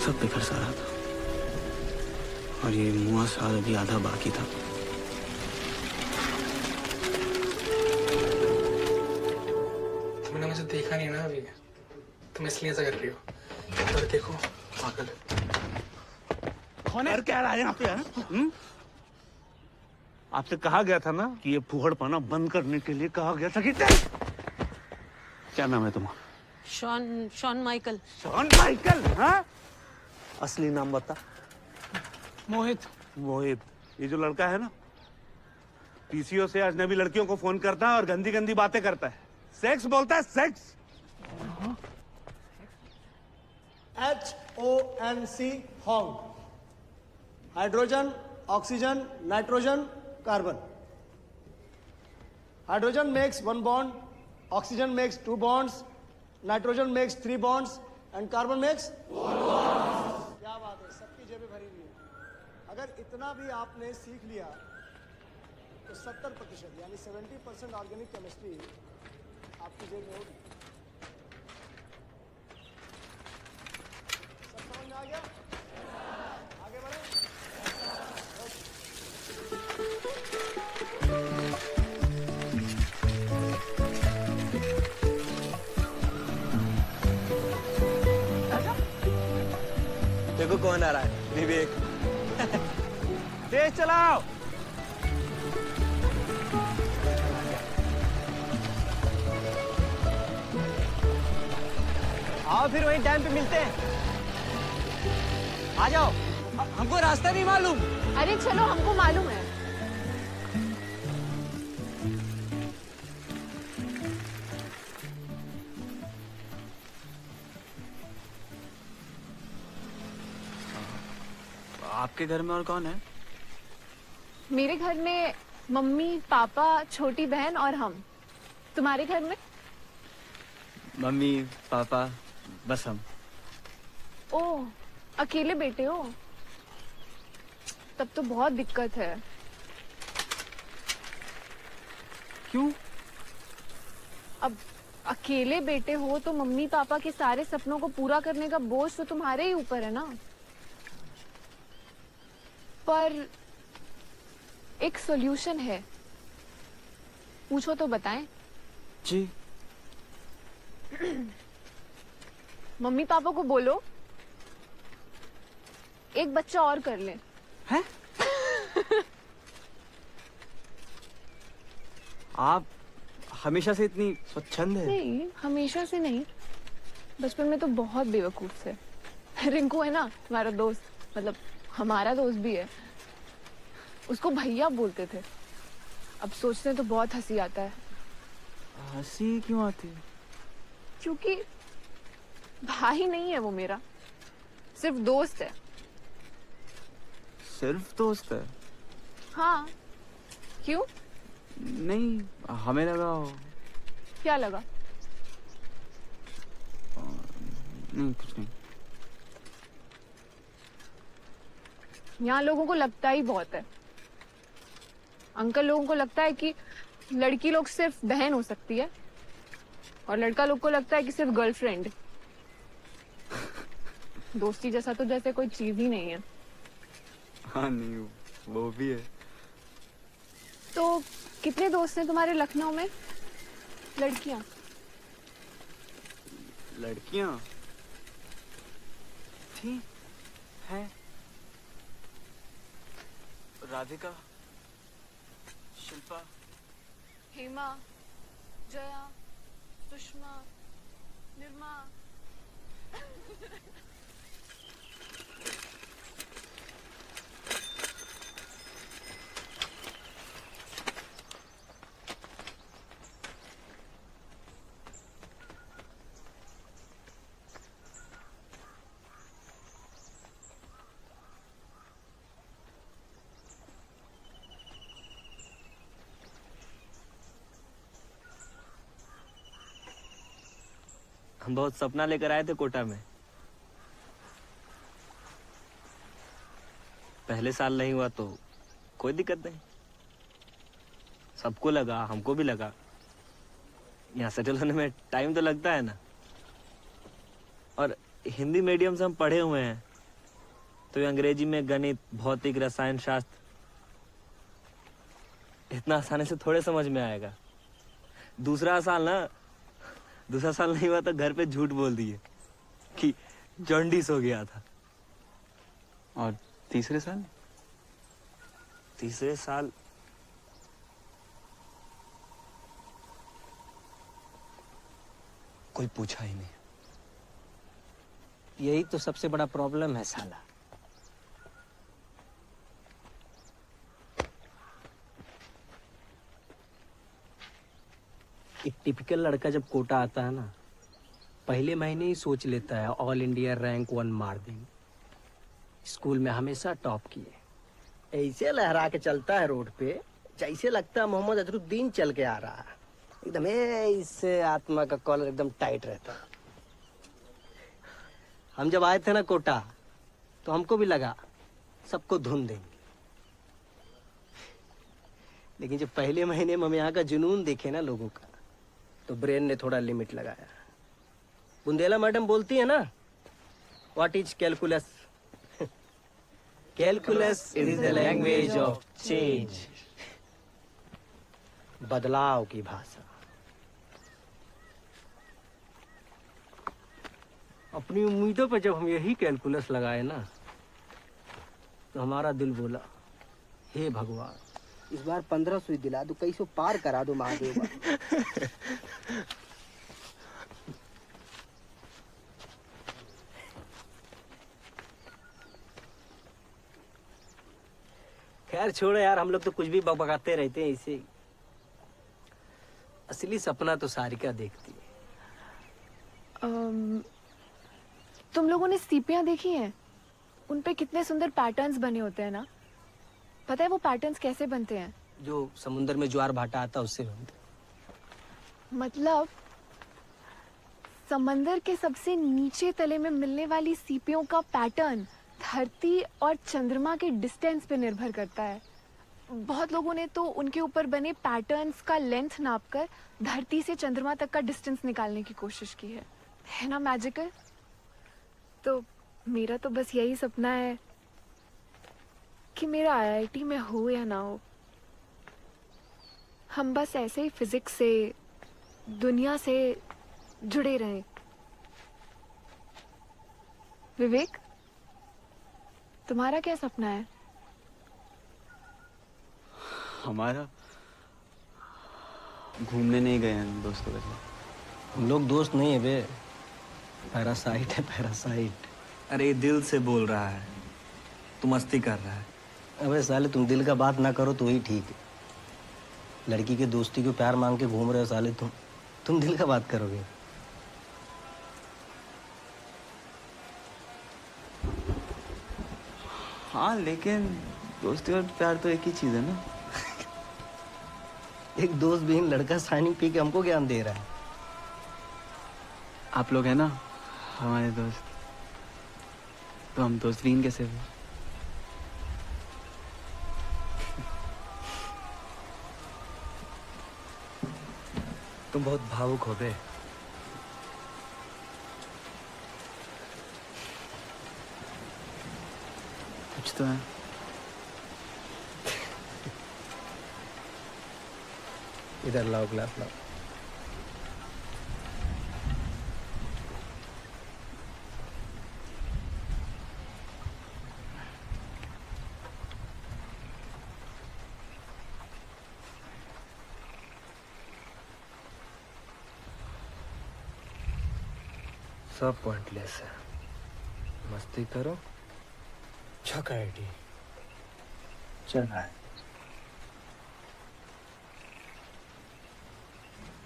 सब बिखर सा रहा था और ये मुआ साल अभी आधा बाकी था। तुमने मुझे देखा नहीं ना अभी, तुम इसलिए ऐसा कर रही हो। और देखो पागल कौन है? क्या रहा है यहाँ पे? आपसे कहा गया था ना कि ये फूहड़पना बंद करने के लिए कहा गया था कि क्या नाम है तुम्हारा? Shawn Michael. Shawn Michael? हाँ? असली नाम बता। मोहित। मोहित, ये जो लड़का है ना, पीसीओ से अजनबी लड़कियों को फोन करता है और गंदी गंदी बातें करता है, सेक्स बोलता है, sex. HONC Hong, hydrogen, oxygen, nitrogen, carbon. Hydrogen makes 1 bond, oxygen makes 2 bonds, nitrogen makes 3 bonds and carbon makes 1 bond। क्या बात है, सबकी जेबें भरी हुई है। अगर इतना भी आपने सीख लिया तो 70% यानी 70% ऑर्गेनिक केमिस्ट्री आपकी जेब में होगी। सब समझ में आ गया? आगे बढ़े। देखो कौन आ रहा है, विवेक। तेज चलाओ। आओ फिर वहीं डैम पे मिलते हैं। आ जाओ, हमको रास्ता नहीं मालूम। अरे चलो, हमको मालूम है। आपके घर में और कौन है? मेरे घर में मम्मी, पापा, छोटी बहन और हम। तुम्हारे घर में? मम्मी, पापा, बस हम। ओह, अकेले बेटे हो? तब तो बहुत दिक्कत है। क्यों? अब अकेले बेटे हो तो मम्मी पापा के सारे सपनों को पूरा करने का बोझ तो तुम्हारे ही ऊपर है ना। पर एक सॉल्यूशन है, पूछो तो बताएं। जी। मम्मी पापा को बोलो एक बच्चा और कर ले। हैं? आप हमेशा से इतनी स्वच्छंद है? नहीं, हमेशा से नहीं, बचपन में तो बहुत बेवकूफ थे। रिंकू है ना तुम्हारा दोस्त, मतलब हमारा दोस्त भी है, उसको भैया बोलते थे। अब सोचते हैं तो बहुत हंसी आता है। हंसी क्यों आती है? क्योंकि भाई नहीं है वो मेरा, सिर्फ दोस्त है। सिर्फ दोस्त है? हाँ, क्यों? नहीं, हमें लगा हो। क्या लगा? नहीं, कुछ नहीं। यहाँ लोगों को लगता ही बहुत है। अंकल लोगों को लगता है कि लड़की लोग सिर्फ बहन हो सकती है और लड़का लोग को लगता है कि सिर्फ गर्लफ्रेंड। दोस्ती जैसा तो जैसे कोई चीज ही नहीं है। हाँ नहीं, वो भी है। तो कितने दोस्त हैं तुम्हारे लखनऊ में? लड़कियां? लड़कियां थी हैं राधिका, शिल्पा, हेमा, जया, सुषमा, निर्मा। हम बहुत सपना लेकर आए थे कोटा में। पहले साल नहीं हुआ तो कोई दिक्कत नहीं। सबको लगा, हमको भी लगा, यहाँ सेटल होने में टाइम तो लगता है ना। और हिंदी मीडियम से हम पढ़े हुए हैं तो ये अंग्रेजी में गणित, भौतिक, रसायन शास्त्र इतना आसानी से थोड़े समझ में आएगा। दूसरा साल नहीं हुआ तो घर पे झूठ बोल दिए कि जॉन्डिस हो गया था। और तीसरे साल? तीसरे साल कोई पूछा ही नहीं। यही तो सबसे बड़ा प्रॉब्लम है साला। एक टिपिकल लड़का जब कोटा आता है ना, पहले महीने ही सोच लेता है ऑल इंडिया रैंक 1 मार देंगे। स्कूल में हमेशा टॉप किए, ऐसे लहरा के चलता है रोड पे जैसे लगता है मोहम्मद अजरुद्दीन चल के आ रहा है। एकदम ऐसे आत्मा का कॉलर एकदम टाइट रहता। हम जब आए थे ना कोटा तो हमको भी लगा सबको धुन देंगे, लेकिन जब पहले महीने में हम यहाँ का जुनून देखे ना लोगों का, तो ब्रेन ने थोड़ा लिमिट लगाया। बुंदेला मैडम बोलती है ना, what is calculus? Calculus is the language of change, बदलाव की भाषा। अपनी उम्मीदों पर जब हम यही कैलकुलस लगाए ना, तो हमारा दिल बोला, हे भगवान, इस बार 15 सुई दिला दो, 2100 पार करा दो महादेव। खैर छोड़ो यार, हम लोग तो कुछ भी बकबकाते रहते हैं इसे। असली सपना तो सारिका देखती है। तुम लोगों ने सीपियां देखी हैं? उन पे कितने सुंदर पैटर्न्स बने होते हैं ना। पता है वो पैटर्न्स कैसे बनते हैं? जो समुद्र में ज्वार भाटा आता है उससे बनते। मतलब समंदर के सबसे नीचे तले में मिलने वाली सीपियों का पैटर्न धरती और चंद्रमा के डिस्टेंस पे निर्भर करता है। बहुत लोगों ने तो उनके ऊपर बने पैटर्न्स का लेंथ नापकर धरती से चंद्रमा तक का डिस्टेंस निकालने की कोशिश की है ना मैजिकल? तो मेरा तो बस यही सपना है कि मेरा IIT में हो या ना हो, हम बस ऐसे ही फिजिक्स से, दुनिया से जुड़े रहें। विवेक, तुम्हारा क्या सपना है? हमारा घूमने नहीं गए हैं दोस्तों के साथ। हम लोग दोस्त नहीं है बे, पैरासाइट है, पैरासाइट। अरे दिल से बोल रहा है, तू मस्ती कर रहा है। अबे साले, तुम दिल का बात ना करो तो ही ठीक है। लड़की के दोस्ती को प्यार मांग के घूम रहे हो साले, तुम दिल का बात करोगे? हाँ, लेकिन दोस्ती और प्यार तो एक ही चीज है ना। एक दोस्त विहीन लड़का साइनिंग पी के हमको ज्ञान दे रहा है। आप लोग है ना हमारे दोस्त, तो हम दोस्त विहीन कैसे हुए? तुम बहुत भावुक हो गए। कुछ तो है। इधर लाओ, ग्लास लाओ। सब पॉइंटलेस है। मस्ती करो, छका आईडी चला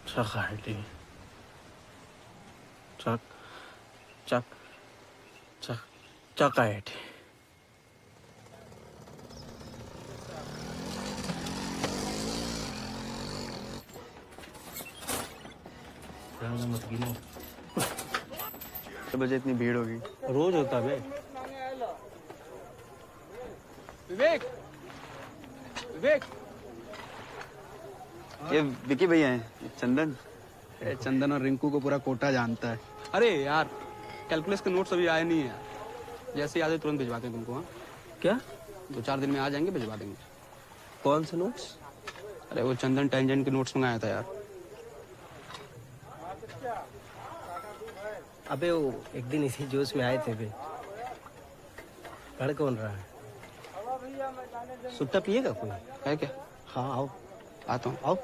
छका आईडी चक चक चक चका आईडी। मत गिनो। तो बजे इतनी भीड़ होगी। रोज होता बे। विवेक, विवेक, ये विकी भैया हैं, चंदन। चंदन और रिंकू को पूरा कोटा जानता है। अरे यार, कैलकुलस के नोट्स अभी आए नहीं है। जैसे ही आ जाए तुरंत भिजवाते हैं तुमको। हाँ क्या? 2-4 दिन में आ जाएंगे, भिजवा देंगे। कौन से नोट्स? अरे वो चंदन टेंजेंट के नोट्स मंगाया था यार। अबे वो एक दिन इसी जोश में आए थे बे। पढ़ कौन रहा है? सुट्टा पिएगा कोई? है क्या? हाँ आओ। आता हूँ। आओ।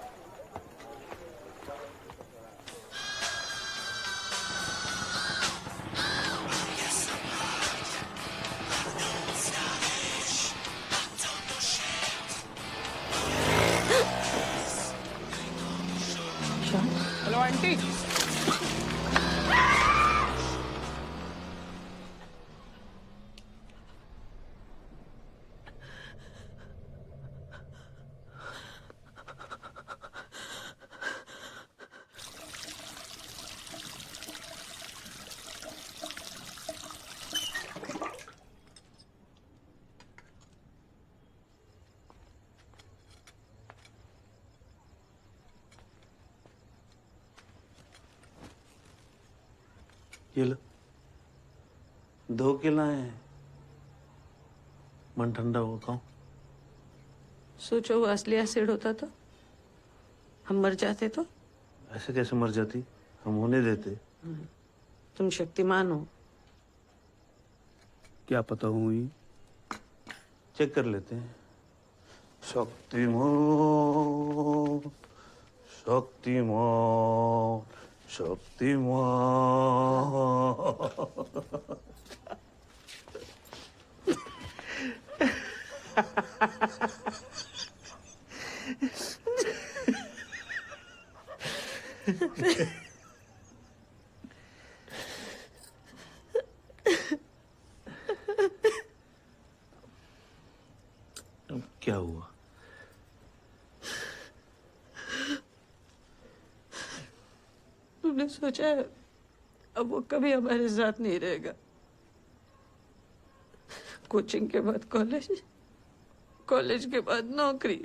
Hello aunty. ये लो 2 किलो है। मन ठंडा हो खाओ। सोचो वो असली एसिड होता तो हम मर जाते तो। ऐसे कैसे मर जाती? हम होने देते। तुम शक्तिमान हो। क्या पता हुई? चेक कर लेते हैं। शक्तिमान, शक्तिमान, शक्तिमान। क्या हुआ? तुमने सोचा है अब वो कभी हमारे साथ नहीं रहेगा। कोचिंग के बाद कॉलेज, कॉलेज के बाद नौकरी,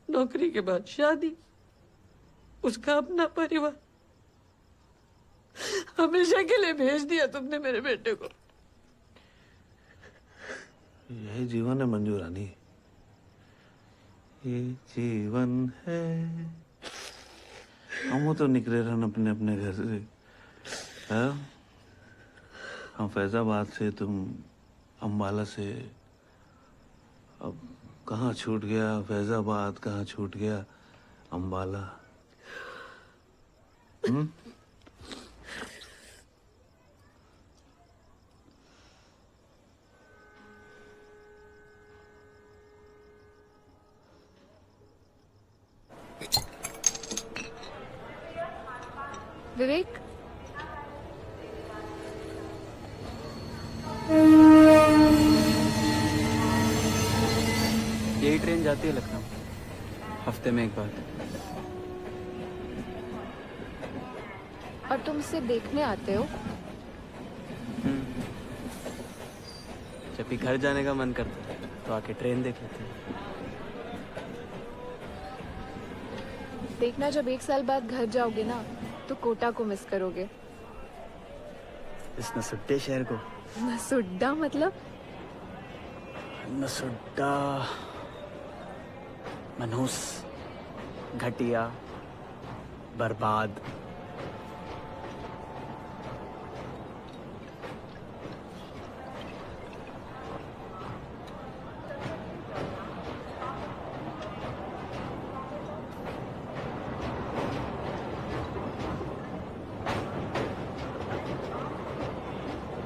नौकरी के बाद शादी, उसका अपना परिवार। हमेशा के लिए भेज दिया तुमने मेरे बेटे को। यही जीवन है मंजू रानी, ये जीवन है। हम तो निकले रहन अपने अपने घर से। हम फैजाबाद से, तुम अम्बाला से। अब कहाँ छूट गया फैजाबाद, कहाँ छूट गया अम्बाला। विवेक, यही ट्रेन जाती है लखनऊ, हफ्ते में एक बार। और तुम इसे देखने आते हो? जब भी घर जाने का मन करता है तो आके ट्रेन देख लेते हैं। देखना, जब 1 साल बाद घर जाओगे ना तो कोटा को मिस करोगे। इस नसुड्डे शहर को। नसुड्डा मतलब? नसुड्डा मनहूस, घटिया, बर्बाद।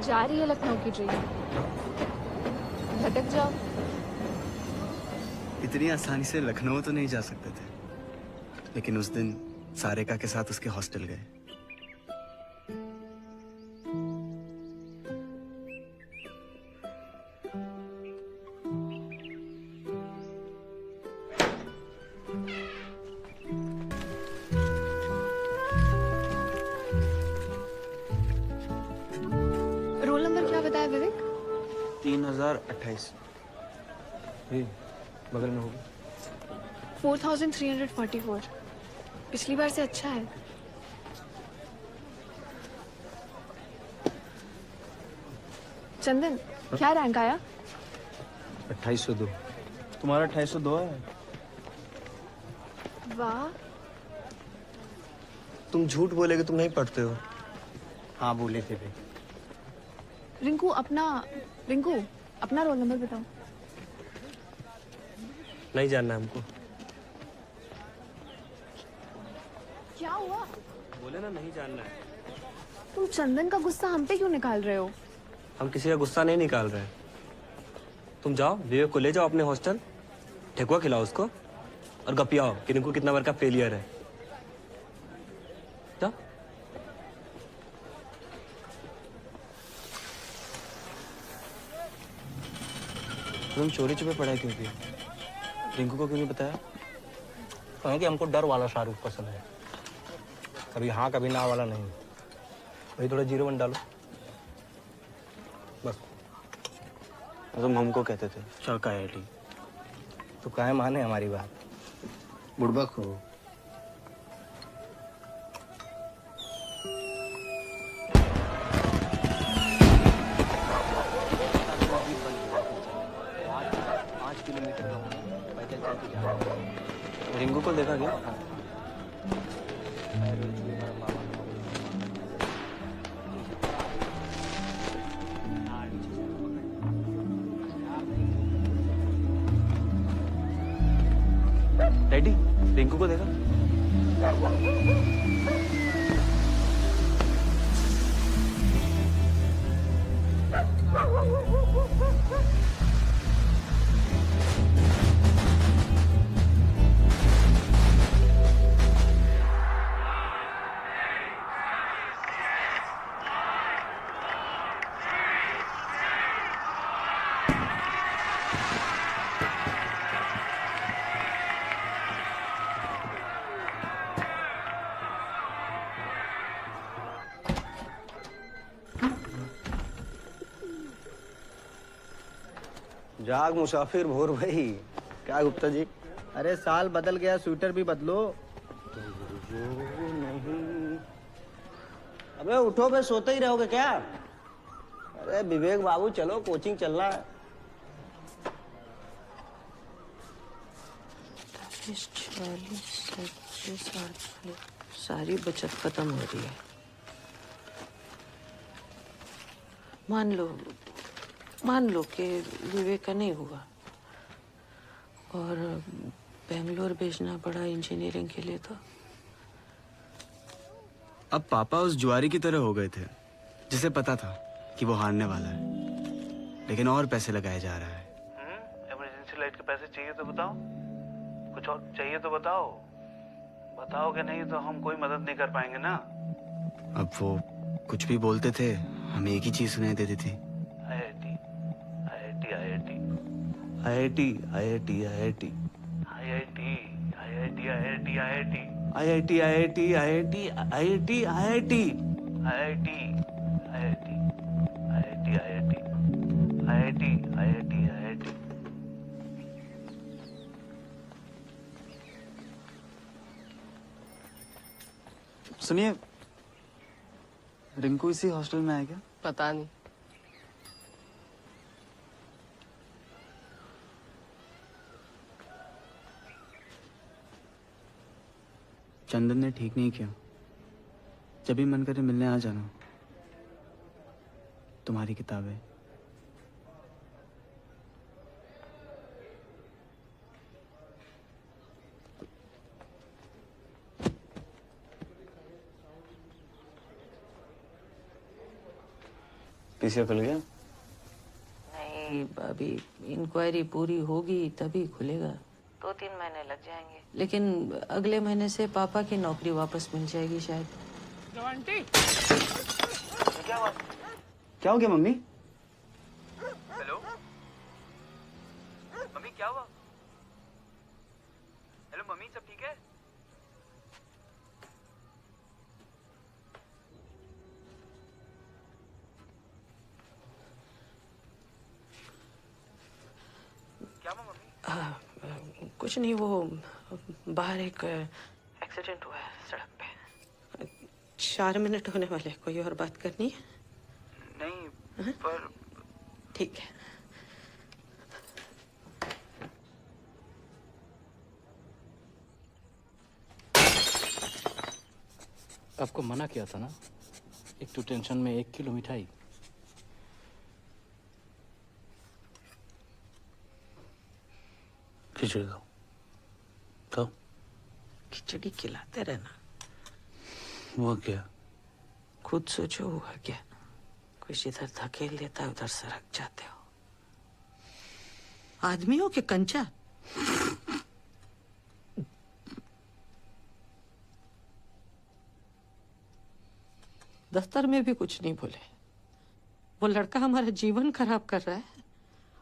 जा रही है लखनऊ की ट्रेन, भटक जाओ। इतनी आसानी से लखनऊ तो नहीं जा सकते थे, लेकिन उस दिन सारिका के साथ उसके हॉस्टल गए। रोल नंबर क्या बताया विवेक? 3028। बगल में होगी। 4344। पिछली बार से अच्छा है। चंदन, क्या रैंक आया? 2802। तुम्हारा 2802 है। वाह। तुम झूठ बोले कि तुम नहीं पढ़ते हो। हाँ बोले थे भाई। रिंकू अपना रोल नंबर बताओ। नहीं जानना हमको। क्या हुआ? बोले ना नहीं जानना है। तुम चंदन का गुस्सा हम पे क्यों निकाल रहे हो? हम किसी का गुस्सा नहीं निकाल रहे हैं। तुम जाओ विवेक को ले जाओ अपने हॉस्टल, ठेकुआ खिलाओ उसको और गपियाओ कि रिंकू कितना बार का फेलियर है। जाओ। तुम चोरी छुपे पढ़ाई क्यों की? रिंकू को क्यों नहीं बताया? कहें कि हमको डर वाला शाहरुख पसंद है, कभी हाँ कभी ना वाला नहीं। वही थोड़ा 0-1 डालो बस। तुम हमको कहते थे चौका IIT। तो काहे माने हमारी बात? बुड़बक हो। रिंकू को देखा क्या? डैडी, रिंकू को देखा? जाग मुसाफिर भोर भाई। क्या गुप्ता जी? अरे साल बदल गया, स्वेटर भी बदलो। नहीं। अबे उठो बे, सोते ही रहोगे क्या? अरे विवेक बाबू चलो, कोचिंग चल रहा है। 40, 45, 48 सारी बचत खत्म हो रही है। मान लो कि विवेक का नहीं हुआ और बेंगलोर भेजना पड़ा इंजीनियरिंग के लिए, तो अब पापा उस जुआरी की तरह हो गए थे जिसे पता था कि वो हारने वाला है, लेकिन और पैसे लगाया जा रहा है। इमरजेंसी लाइट के पैसे चाहिए तो बताओ, कुछ और चाहिए तो बताओ। बताओगे नहीं तो हम कोई मदद नहीं कर पाएंगे ना। अब वो कुछ भी बोलते थे, हमें एक ही चीज सुनाई देती थी। सुनिए, रिंकू इसी हॉस्टल में है क्या? पता नहीं। चंदन ने ठीक नहीं किया। जब भी मन करे मिलने आ जाना। तुम्हारी किताबें। पीसीओ खुल गया? नहीं, अभी इंक्वायरी पूरी होगी तभी खुलेगा। 2-3 महीने लग जाएंगे, लेकिन अगले महीने से पापा की नौकरी वापस मिल जाएगी शायद। आंटी, क्या हो गया मम्मी? हेलो मम्मी, क्या हुआ? हेलो मम्मी, सब ठीक है? क्या हुआ मम्मी? कुछ नहीं, वो बाहर एक एक्सीडेंट हुआ है सड़क पे। 4 मिनट होने वाले, कोई और बात करनी है? नहीं पर ठीक है। आपको मना किया था ना, एक तो टेंशन में 1 किलो मिठाई। खिचड़ी खाओ, खाओ। खिचड़ी खिलाते रहना। वो क्या? खुद सोचो हुआ क्या? कोई इधर धकेल देता है, उधर सरक जाते हो। आदमी हो कि कंचा? दफ्तर में भी कुछ नहीं बोले। वो लड़का हमारा जीवन खराब कर रहा है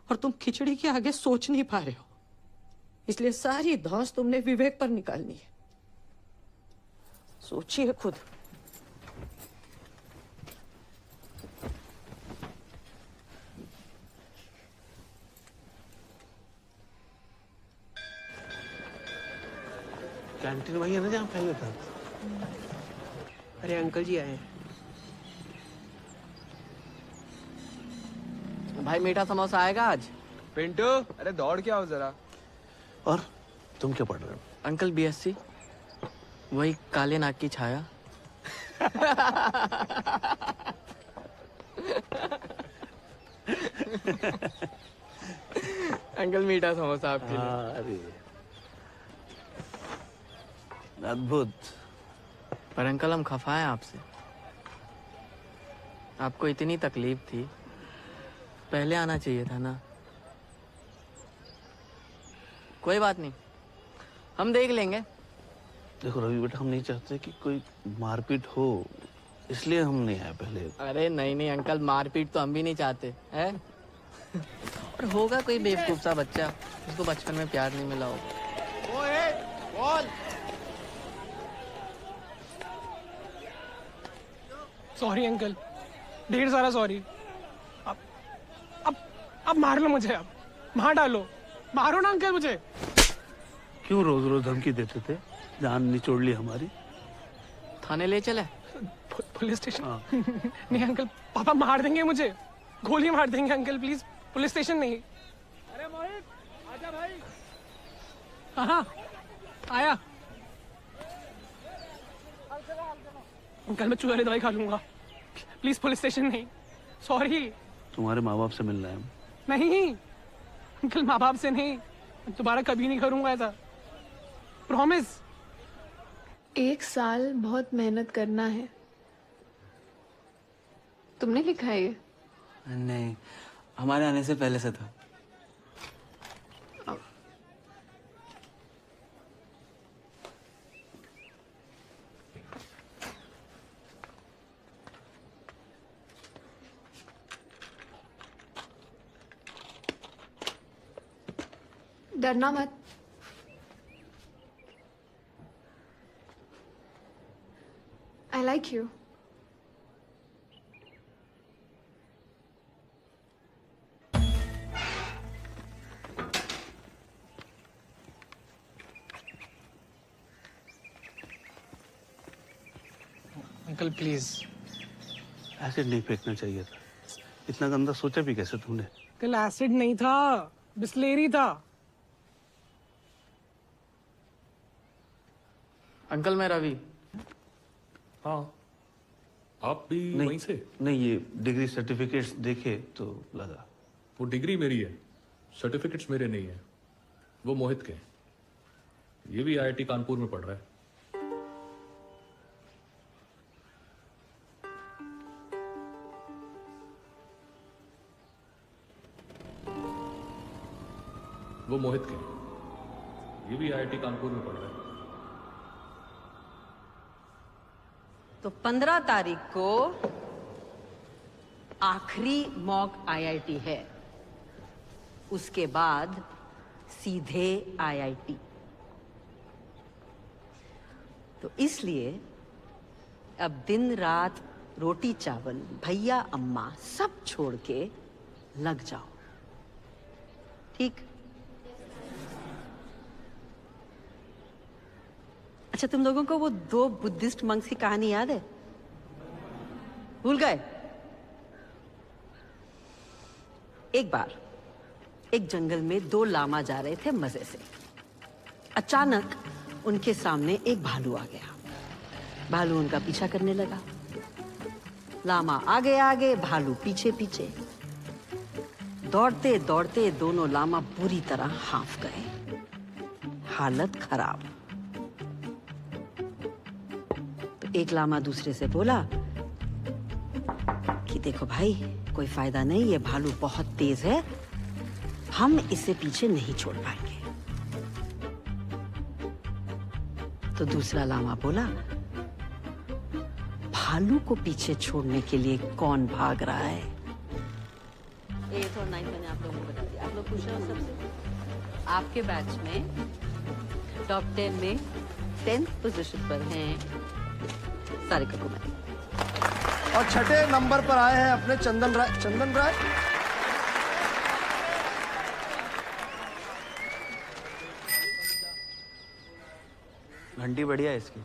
और तुम खिचड़ी के आगे सोच नहीं पा रहे हो। इसलिए सारी धौंस तुमने विवेक पर निकालनी है। सोचिए खुद। कैंटीन वही है ना जहाँ पहले था? अरे अंकल जी आए हैं। भाई मीठा समोसा आएगा आज? पिंटू, अरे दौड़ के आओ जरा। और तुम क्या पढ़ रहे हो? अंकल BSc, वही काले नाग की छाया। अंकल मीठा समोसा आपके लिए। अरे अद्भुत। पर अंकल हम खफा हैं आपसे। आपको इतनी तकलीफ थी, पहले आना चाहिए था ना। कोई बात नहीं, हम देख लेंगे। देखो रवि बेटा, हम नहीं चाहते कि कोई मारपीट हो, इसलिए हम नहीं आए पहले। अरे नहीं नहीं अंकल, मारपीट तो हम भी नहीं चाहते हैं। और होगा कोई बेवकूफ सा बच्चा जिसको बचपन में प्यार नहीं मिला हो। सॉरी अंकल, ढेर सारा सॉरी। अब मार लो मुझे, अब मार डालो, मारो ना अंकल मुझे। क्यों रोज रोज धमकी देते थे? जान निचोड़ ली हमारी। थाने ले चले? Police station? नहीं अंकल, पापा मार देंगे मुझे, गोली मार देंगे अंकल, प्लीज पुलिस स्टेशन नहीं। अरे मोहित, आजा भाई। हाँ आया। अंकल मैं चूहे वाली दवाई खा लूंगा, प्लीज पुलिस स्टेशन नहीं। सॉरी। तुम्हारे माँ बाप से मिलना है। नहीं अंकल, माँ बाप से नहीं, दोबारा कभी नहीं करूंगा ऐसा, प्रॉमिस। 1 साल बहुत मेहनत करना है। तुमने लिखा है ये? नहीं, हमारे आने से पहले से था। डरना मत। I like you. Uncle please. Acid नहीं फेंकना चाहिए था। इतना गंदा सोचा भी कैसे तुमने? अंकल एसिड नहीं था, बिस्लेरी था। अंकल मैं रवि। हाँ, आप भी नहीं, वहीं से? नहीं, ये डिग्री सर्टिफिकेट्स देखे तो लगा। वो डिग्री मेरी है, सर्टिफिकेट्स मेरे नहीं है, वो मोहित के हैं। ये भी IIT कानपुर में पढ़ रहा है। वो मोहित के। ये भी आईआईटी कानपुर में पढ़ रहा है। तो 15 तारीख को आखिरी मॉक आईआईटी है, उसके बाद सीधे आईआईटी। तो इसलिए अब दिन रात रोटी चावल भैया अम्मा सब छोड़ के लग जाओ, ठीक? अच्छा, तुम लोगों को वो 2 बुद्धिस्ट मंक्स की कहानी याद है? भूल गए? एक बार एक जंगल में 2 लामा जा रहे थे मजे से। अचानक उनके सामने एक भालू आ गया। भालू उनका पीछा करने लगा। लामा आगे आगे, भालू पीछे पीछे। दौड़ते दौड़ते दोनों लामा बुरी तरह हांफ गए, हालत खराब। तो एक लामा दूसरे से बोला कि देखो भाई, कोई फायदा नहीं, ये भालू बहुत तेज है, हम इसे पीछे नहीं छोड़ पाएंगे। तो दूसरा लामा बोला, भालू को पीछे छोड़ने के लिए कौन भाग रहा है? 8th और 9th मैंने आप लोगों को बता दिया। आप लोग पूछ रहे हो सबसे, आपके बैच में टॉप 10 में 10th पोजीशन पर हैं सारिका कुमारी। और छठे नंबर पर आए हैं अपने चंदन राय। चंदन राय घंटी बढ़िया है इसकी,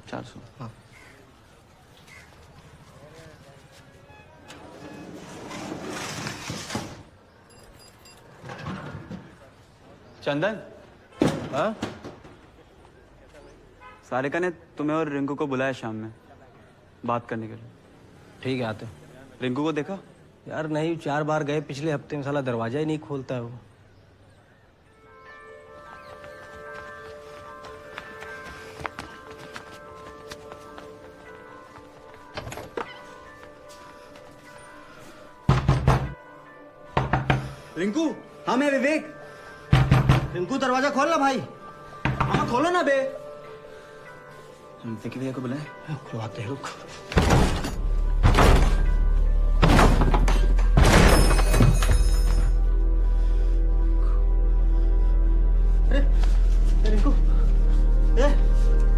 400। हाँ। चंदन, हाँ? सारिका ने तुम्हें और रिंकू को बुलाया शाम में बात करने के लिए। ठीक है, आते। रिंकू को देखा? यार नहीं, 4 बार गए पिछले हफ्ते में, साला दरवाजा ही नहीं खोलता है वो। रिंकू, हाँ मैं विवेक। रिंकू दरवाजा खोल ना भाई। हाँ खोलो ना बे। हम विकी भैया को बुलाएं? खुलवाते हैं, रुक। अरे रिंकू,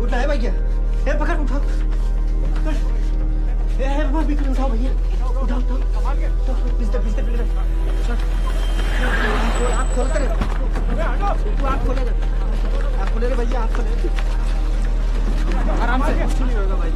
उठा है भैया, पकड़, उठा। बिक्री उठाओ भैया, उठाओ उठाओ। पिछते आप खोल कर, आप खोले भैया, आप खोले आराम से, कुछ नहीं होगा भाई।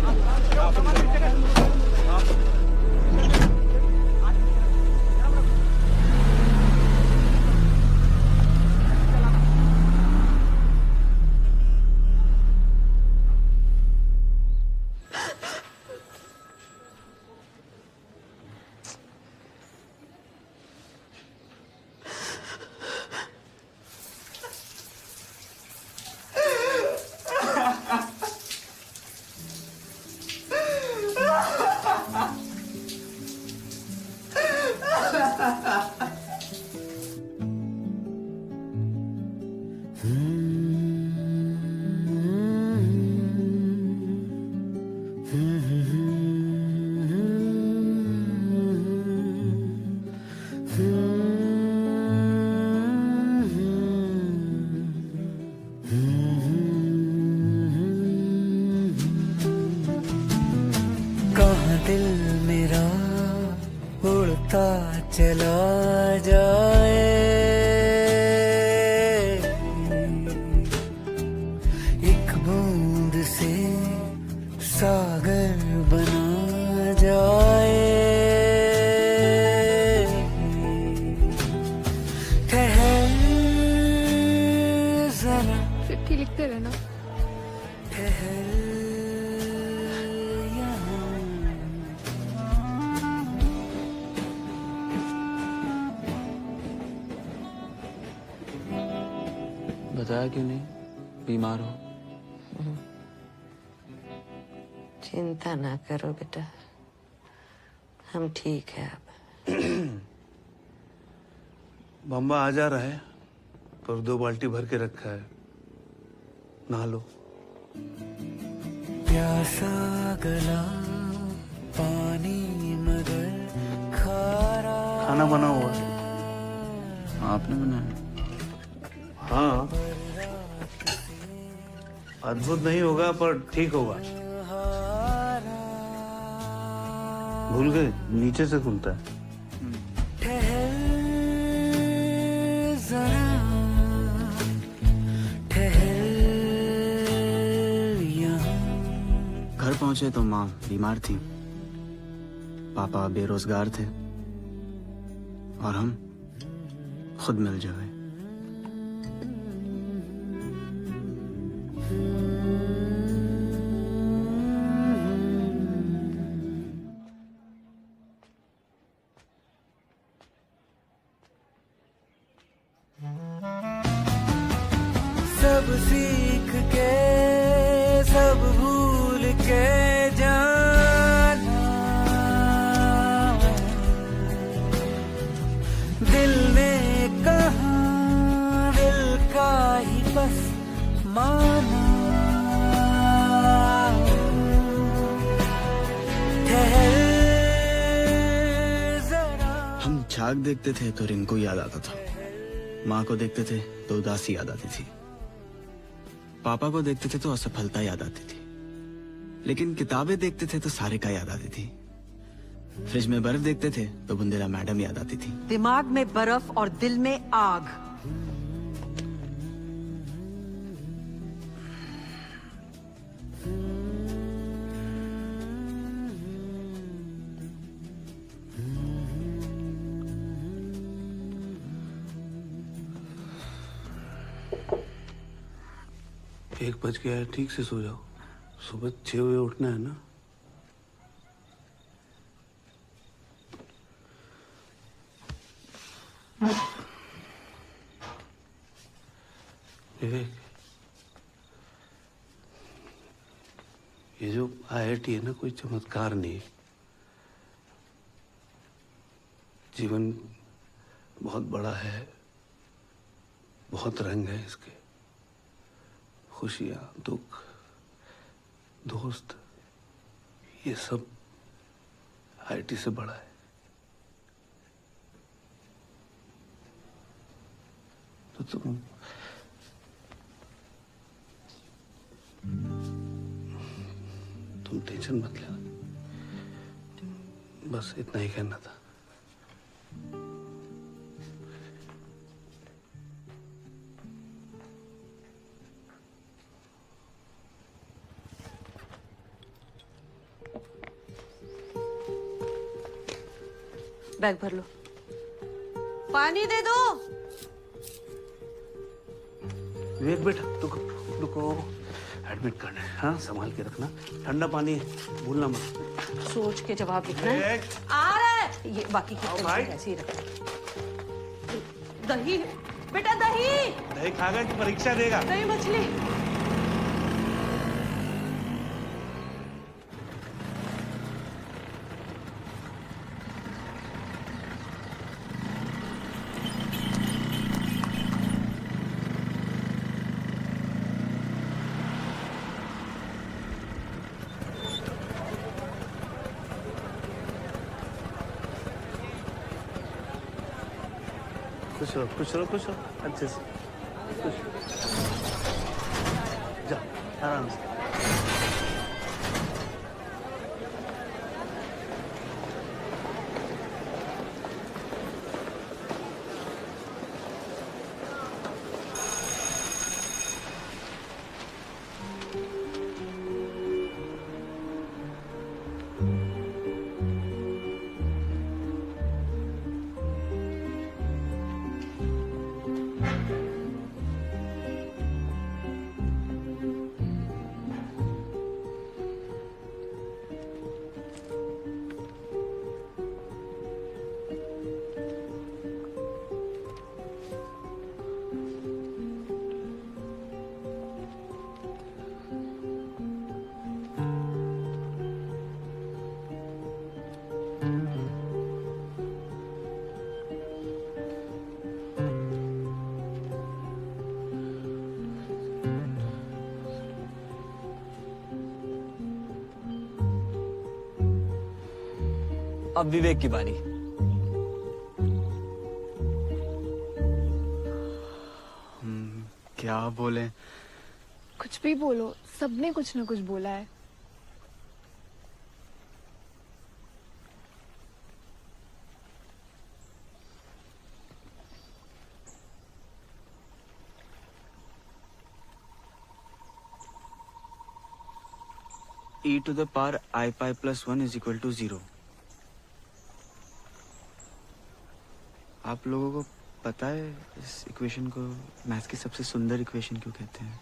चला जाए, एक बूंद से सागर बना जाए। ठहर जरा, चिट्ठी लिखते रहना। ठहर बताया क्यों नहीं? बीमार हो? चिंता ना करो बेटा, हम ठीक है अब। बम्बा आ जा रहा है, पर 2 बाल्टी भर के रखा है, नहा लो। प्यासा गला पानी मगर खारा। खाना बना हुआ है। आपने बनाया? हाँ, अद्भुत नहीं होगा पर ठीक होगा। भूल गए, नीचे से खुलता है। ठहर जरा, ठहर यहाँ। घर पहुंचे तो माँ बीमार थी, पापा बेरोजगार थे और हम खुद मिल जाए। सब सीख के सब भूल के जाना, दिल ने कहा दिल का ही बस माना। ठहर जरा। हम झाग देखते थे तो रिंकू याद आता था, माँ को देखते थे तो उदासी याद आती थी, पापा को देखते थे तो असफलता याद आती थी, लेकिन किताबें देखते थे तो सारिका याद आती थी, फ्रिज में बर्फ देखते थे तो बुंदेला मैडम याद आती थी। दिमाग में बर्फ और दिल में आग। एक बज गया है, ठीक से सो जाओ, सुबह 6 बजे उठना है ना। विवेक, ये जो IIT है ना, कोई चमत्कार नहीं है। जीवन बहुत बड़ा है, बहुत रंग है इसके, खुशियाँ, दुख, दोस्त, ये सब IIT से बड़ा है। तो तुम टेंशन मत लेना, बस इतना ही कहना था। बैग भर लो। पानी दे दो। विवेक बेटा, रुको, एडमिट करना है। हाँ, संभाल के रखना, ठंडा पानी है, भूलना मत। सोच के जवाब लिखना है। आ रहा है। ये बाकी की टेंशन ऐसे ही रखना। दही बेटा, दही खागा कि परीक्षा देगा। दही मछली। खुश रहो अच्छे से, जा आराम से। अब विवेक की बारी। क्या बोले? कुछ भी बोलो, सबने कुछ ना कुछ बोला है। e to the power I pi plus 1 is equal to 0। आप लोगों को पता है इस इक्वेशन को मैथ्स की सबसे सुंदर इक्वेशन क्यों कहते हैं?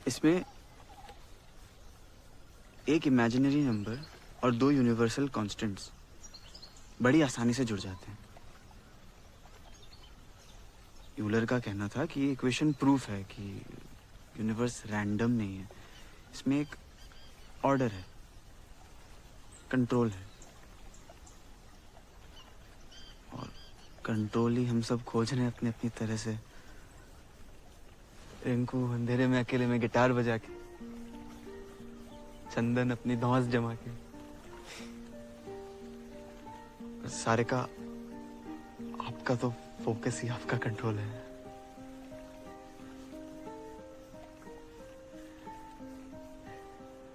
इसमें एक इमेजिनरी नंबर और दो यूनिवर्सल कांस्टेंट्स बड़ी आसानी से जुड़ जाते हैं। यूलर का कहना था कि ये इक्वेशन प्रूफ है कि यूनिवर्स रैंडम नहीं है, इसमें एक ऑर्डर है, कंट्रोल है, और कंट्रोल ही हम सब खोज रहे हैं अपनी अपनी तरह से। रिंकू अंधेरे में अकेले में गिटार बजा के, चंदन अपनी धौंस जमा के, सारे का आपका तो फोकस ही आपका कंट्रोल है।